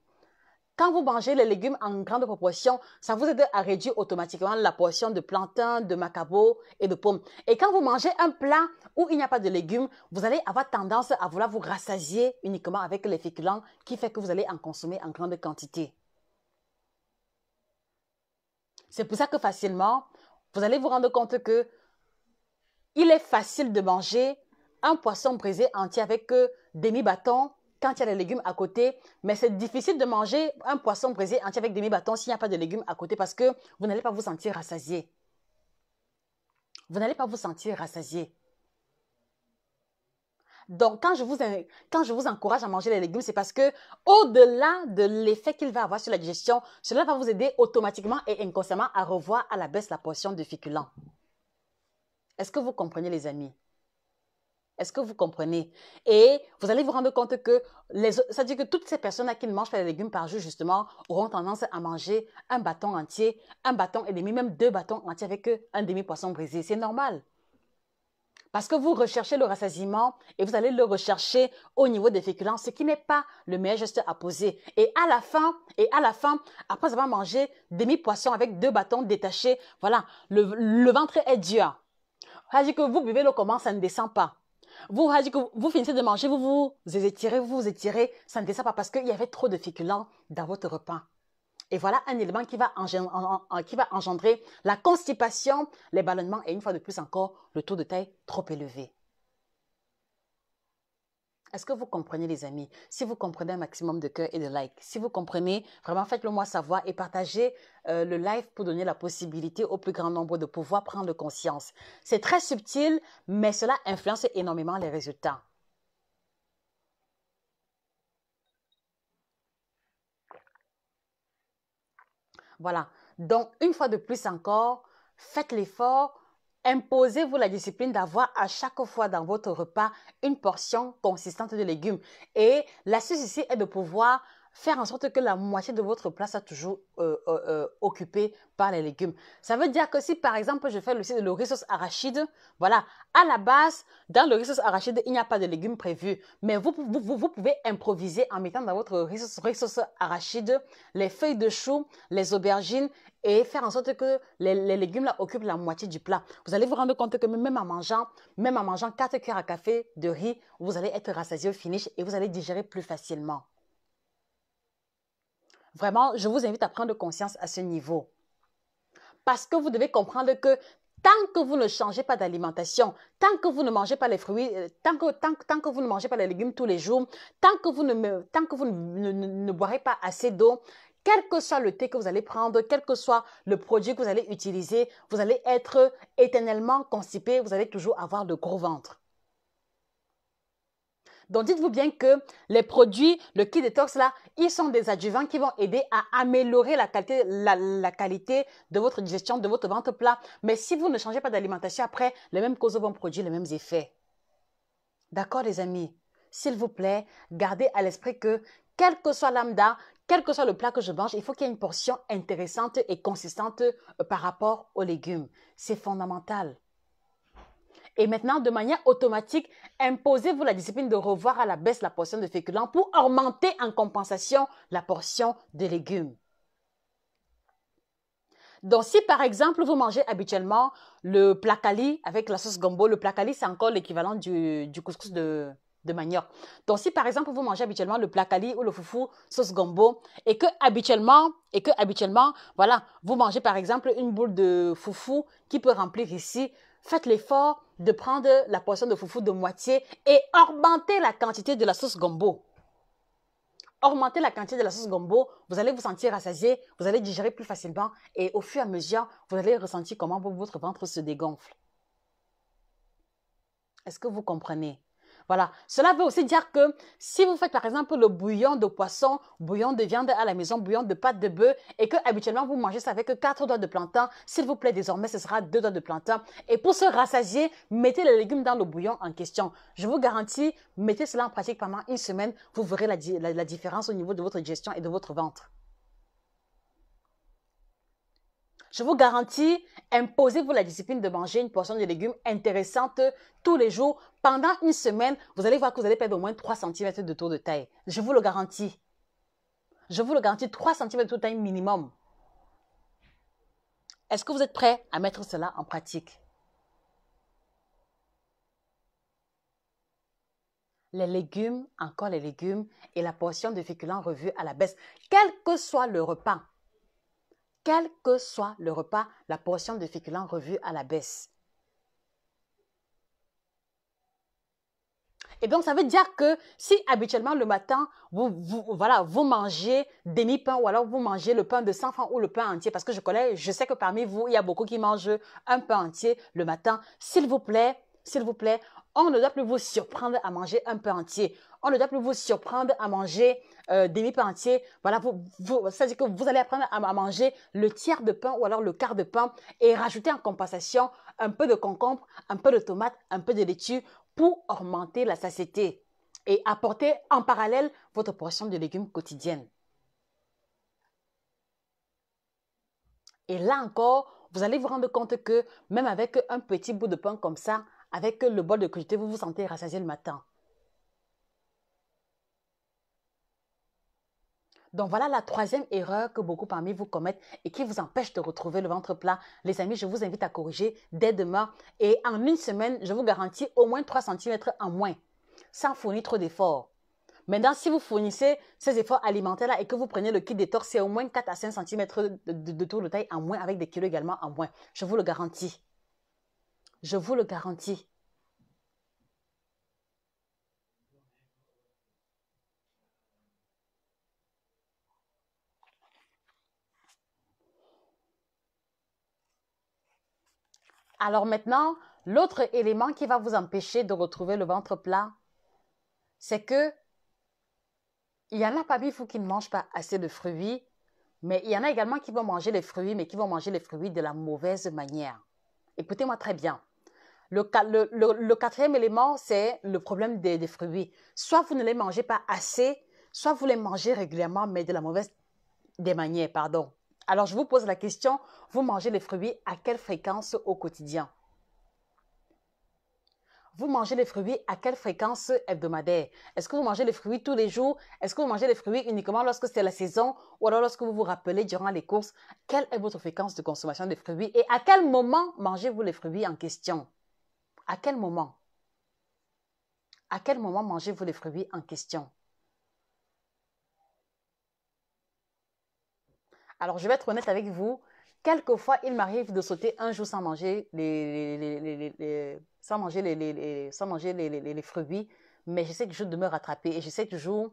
[SPEAKER 1] Quand vous mangez les légumes en grande proportion, ça vous aide à réduire automatiquement la portion de plantain, de macabo et de pommes. Et quand vous mangez un plat où il n'y a pas de légumes, vous allez avoir tendance à vouloir vous rassasier uniquement avec les féculents qui fait que vous allez en consommer en grande quantité. C'est pour ça que facilement, vous allez vous rendre compte que il est facile de manger un poisson braisé entier avec demi-bâton quand il y a les légumes à côté, mais c'est difficile de manger un poisson braisé entier avec demi-bâton s'il n'y a pas de légumes à côté parce que vous n'allez pas vous sentir rassasié. Vous n'allez pas vous sentir rassasié. Donc, quand je vous encourage à manger les légumes, c'est parce que au-delà de l'effet qu'il va avoir sur la digestion, cela va vous aider automatiquement et inconsciemment à revoir à la baisse la portion de féculents. Est-ce que vous comprenez, les amis? Est-ce que vous comprenez? Et vous allez vous rendre compte que, c'est-à-dire que toutes ces personnes qui ne mangent pas les légumes par jour, justement, auront tendance à manger un bâton entier, un bâton et demi, même 2 bâtons entiers avec un demi-poisson brisé. C'est normal. Parce que vous recherchez le rassasiement et vous allez le rechercher au niveau des féculents, ce qui n'est pas le meilleur geste à poser. Et à la fin, après avoir mangé demi-poisson avec 2 bâtons détachés, voilà, le ventre est dur. C'est-à-dire que vous buvez l'eau comment, ça ne descend pas. Vous finissez de manger, vous étirez, ça ne descend pas parce qu'il y avait trop de féculents dans votre repas. Et voilà un élément qui va engendrer la constipation, les ballonnements et une fois de plus encore, le taux de taille trop élevé. Est-ce que vous comprenez, les amis? Si vous comprenez un maximum de cœur et de likes, si vous comprenez, vraiment faites-le moi savoir et partagez le live pour donner la possibilité au plus grand nombre de pouvoir prendre conscience. C'est très subtil, mais cela influence énormément les résultats. Voilà. Donc, une fois de plus encore, faites l'effort. Imposez-vous la discipline d'avoir à chaque fois dans votre repas une portion consistante de légumes. Et l'astuce ici est de pouvoir faire en sorte que la moitié de votre plat soit toujours occupée par les légumes. Ça veut dire que si par exemple je fais le riz sauce arachide, voilà, à la base, dans le riz sauce arachide, il n'y a pas de légumes prévus. Mais vous pouvez improviser en mettant dans votre riz sauce arachide les feuilles de chou, les aubergines, et faire en sorte que les légumes là occupent la moitié du plat. Vous allez vous rendre compte que même en mangeant 4 cuillères à café de riz, vous allez être rassasié au finish et vous allez digérer plus facilement. Vraiment, je vous invite à prendre conscience à ce niveau. Parce que vous devez comprendre que tant que vous ne changez pas d'alimentation, tant que vous ne mangez pas les fruits, tant que vous ne mangez pas les légumes tous les jours, tant que vous ne boirez pas assez d'eau, quel que soit le thé que vous allez prendre, quel que soit le produit que vous allez utiliser, vous allez être éternellement constipé, vous allez toujours avoir le gros ventre. Donc, dites-vous bien que les produits, le kit détox là, ils sont des adjuvants qui vont aider à améliorer la qualité de votre digestion, de votre ventre plat. Mais si vous ne changez pas d'alimentation, après, les mêmes causes vont produire les mêmes effets. D'accord, les amis? S'il vous plaît, gardez à l'esprit que, quel que soit lambda, quel que soit le plat que je mange, il faut qu'il y ait une portion intéressante et consistante par rapport aux légumes. C'est fondamental. Et maintenant, de manière automatique, imposez-vous la discipline de revoir à la baisse la portion de féculents pour augmenter en compensation la portion de légumes. Donc, si par exemple, vous mangez habituellement le plakali avec la sauce gombo, le plakali, c'est encore l'équivalent du couscous de manioc. Donc, si par exemple, vous mangez habituellement le plakali ou le foufou sauce gombo et que habituellement, voilà, vous mangez par exemple une boule de foufou qui peut remplir ici, faites l'effort de prendre la portion de foufou de moitié et augmenter la quantité de la sauce gombo. augmenter la quantité de la sauce gombo, vous allez vous sentir rassasié, vous allez digérer plus facilement et au fur et à mesure, vous allez ressentir comment votre ventre se dégonfle. Est-ce que vous comprenez? Voilà. Cela veut aussi dire que si vous faites par exemple le bouillon de poisson, bouillon de viande à la maison, bouillon de pâte de bœuf et que habituellement vous mangez ça avec 4 doigts de plantain, s'il vous plaît, désormais ce sera 2 doigts de plantain. Et pour se rassasier, mettez les légumes dans le bouillon en question. Je vous garantis, mettez cela en pratique pendant une semaine, vous verrez la différence au niveau de votre digestion et de votre ventre. Je vous garantis, imposez-vous la discipline de manger une portion de légumes intéressante tous les jours. Pendant une semaine, vous allez voir que vous allez perdre au moins 3 cm de tour de taille. Je vous le garantis. Je vous le garantis, 3 cm de tour de taille minimum. Est-ce que vous êtes prêts à mettre cela en pratique? Les légumes, encore les légumes et la portion de féculents revue à la baisse, quel que soit le repas. Quel que soit le repas, la portion de féculents revue à la baisse. Et donc, ça veut dire que si habituellement le matin, vous mangez demi-pain ou alors vous mangez le pain de 100 francs ou le pain entier, parce que je sais que parmi vous, il y a beaucoup qui mangent un pain entier le matin. S'il vous plaît, on ne doit plus vous surprendre à manger un pain entier. On ne doit plus vous surprendre à manger demi-pain entier. Voilà, c'est-à-dire que vous allez apprendre à manger le tiers de pain ou alors le quart de pain et rajouter en compensation un peu de concombre, un peu de tomate, un peu de laitue pour augmenter la satiété et apporter en parallèle votre portion de légumes quotidienne. Et là encore, vous allez vous rendre compte que même avec un petit bout de pain comme ça, avec le bol de crudités, vous vous sentez rassasié le matin. Donc voilà la troisième erreur que beaucoup parmi vous commettent et qui vous empêche de retrouver le ventre plat. Les amis, je vous invite à corriger dès demain et en une semaine, je vous garantis au moins 3 cm en moins, sans fournir trop d'efforts. Maintenant, si vous fournissez ces efforts alimentaires-là et que vous prenez le kit détox, c'est au moins 4 à 5 cm de tour de taille en moins avec des kilos également en moins. Je vous le garantis. Je vous le garantis. Alors maintenant, l'autre élément qui va vous empêcher de retrouver le ventre plat, c'est que il y en a parmi vous qui ne mangent pas assez de fruits, mais il y en a également qui vont manger les fruits, mais qui vont manger les fruits de la mauvaise manière. Écoutez-moi très bien. Le quatrième élément, c'est le problème des fruits. Soit vous ne les mangez pas assez, soit vous les mangez régulièrement, mais de la mauvaise des manières, pardon. Alors, je vous pose la question, vous mangez les fruits à quelle fréquence au quotidien? Vous mangez les fruits à quelle fréquence hebdomadaire? Est-ce que vous mangez les fruits tous les jours? Est-ce que vous mangez les fruits uniquement lorsque c'est la saison ou alors lorsque vous vous rappelez durant les courses? Quelle est votre fréquence de consommation des fruits et à quel moment mangez-vous les fruits en question? À quel moment? À quel moment mangez-vous les fruits en question? Alors, je vais être honnête avec vous. Quelquefois, il m'arrive de sauter un jour sans manger sans manger les fruits, mais j'essaie toujours de me rattraper et j'essaie toujours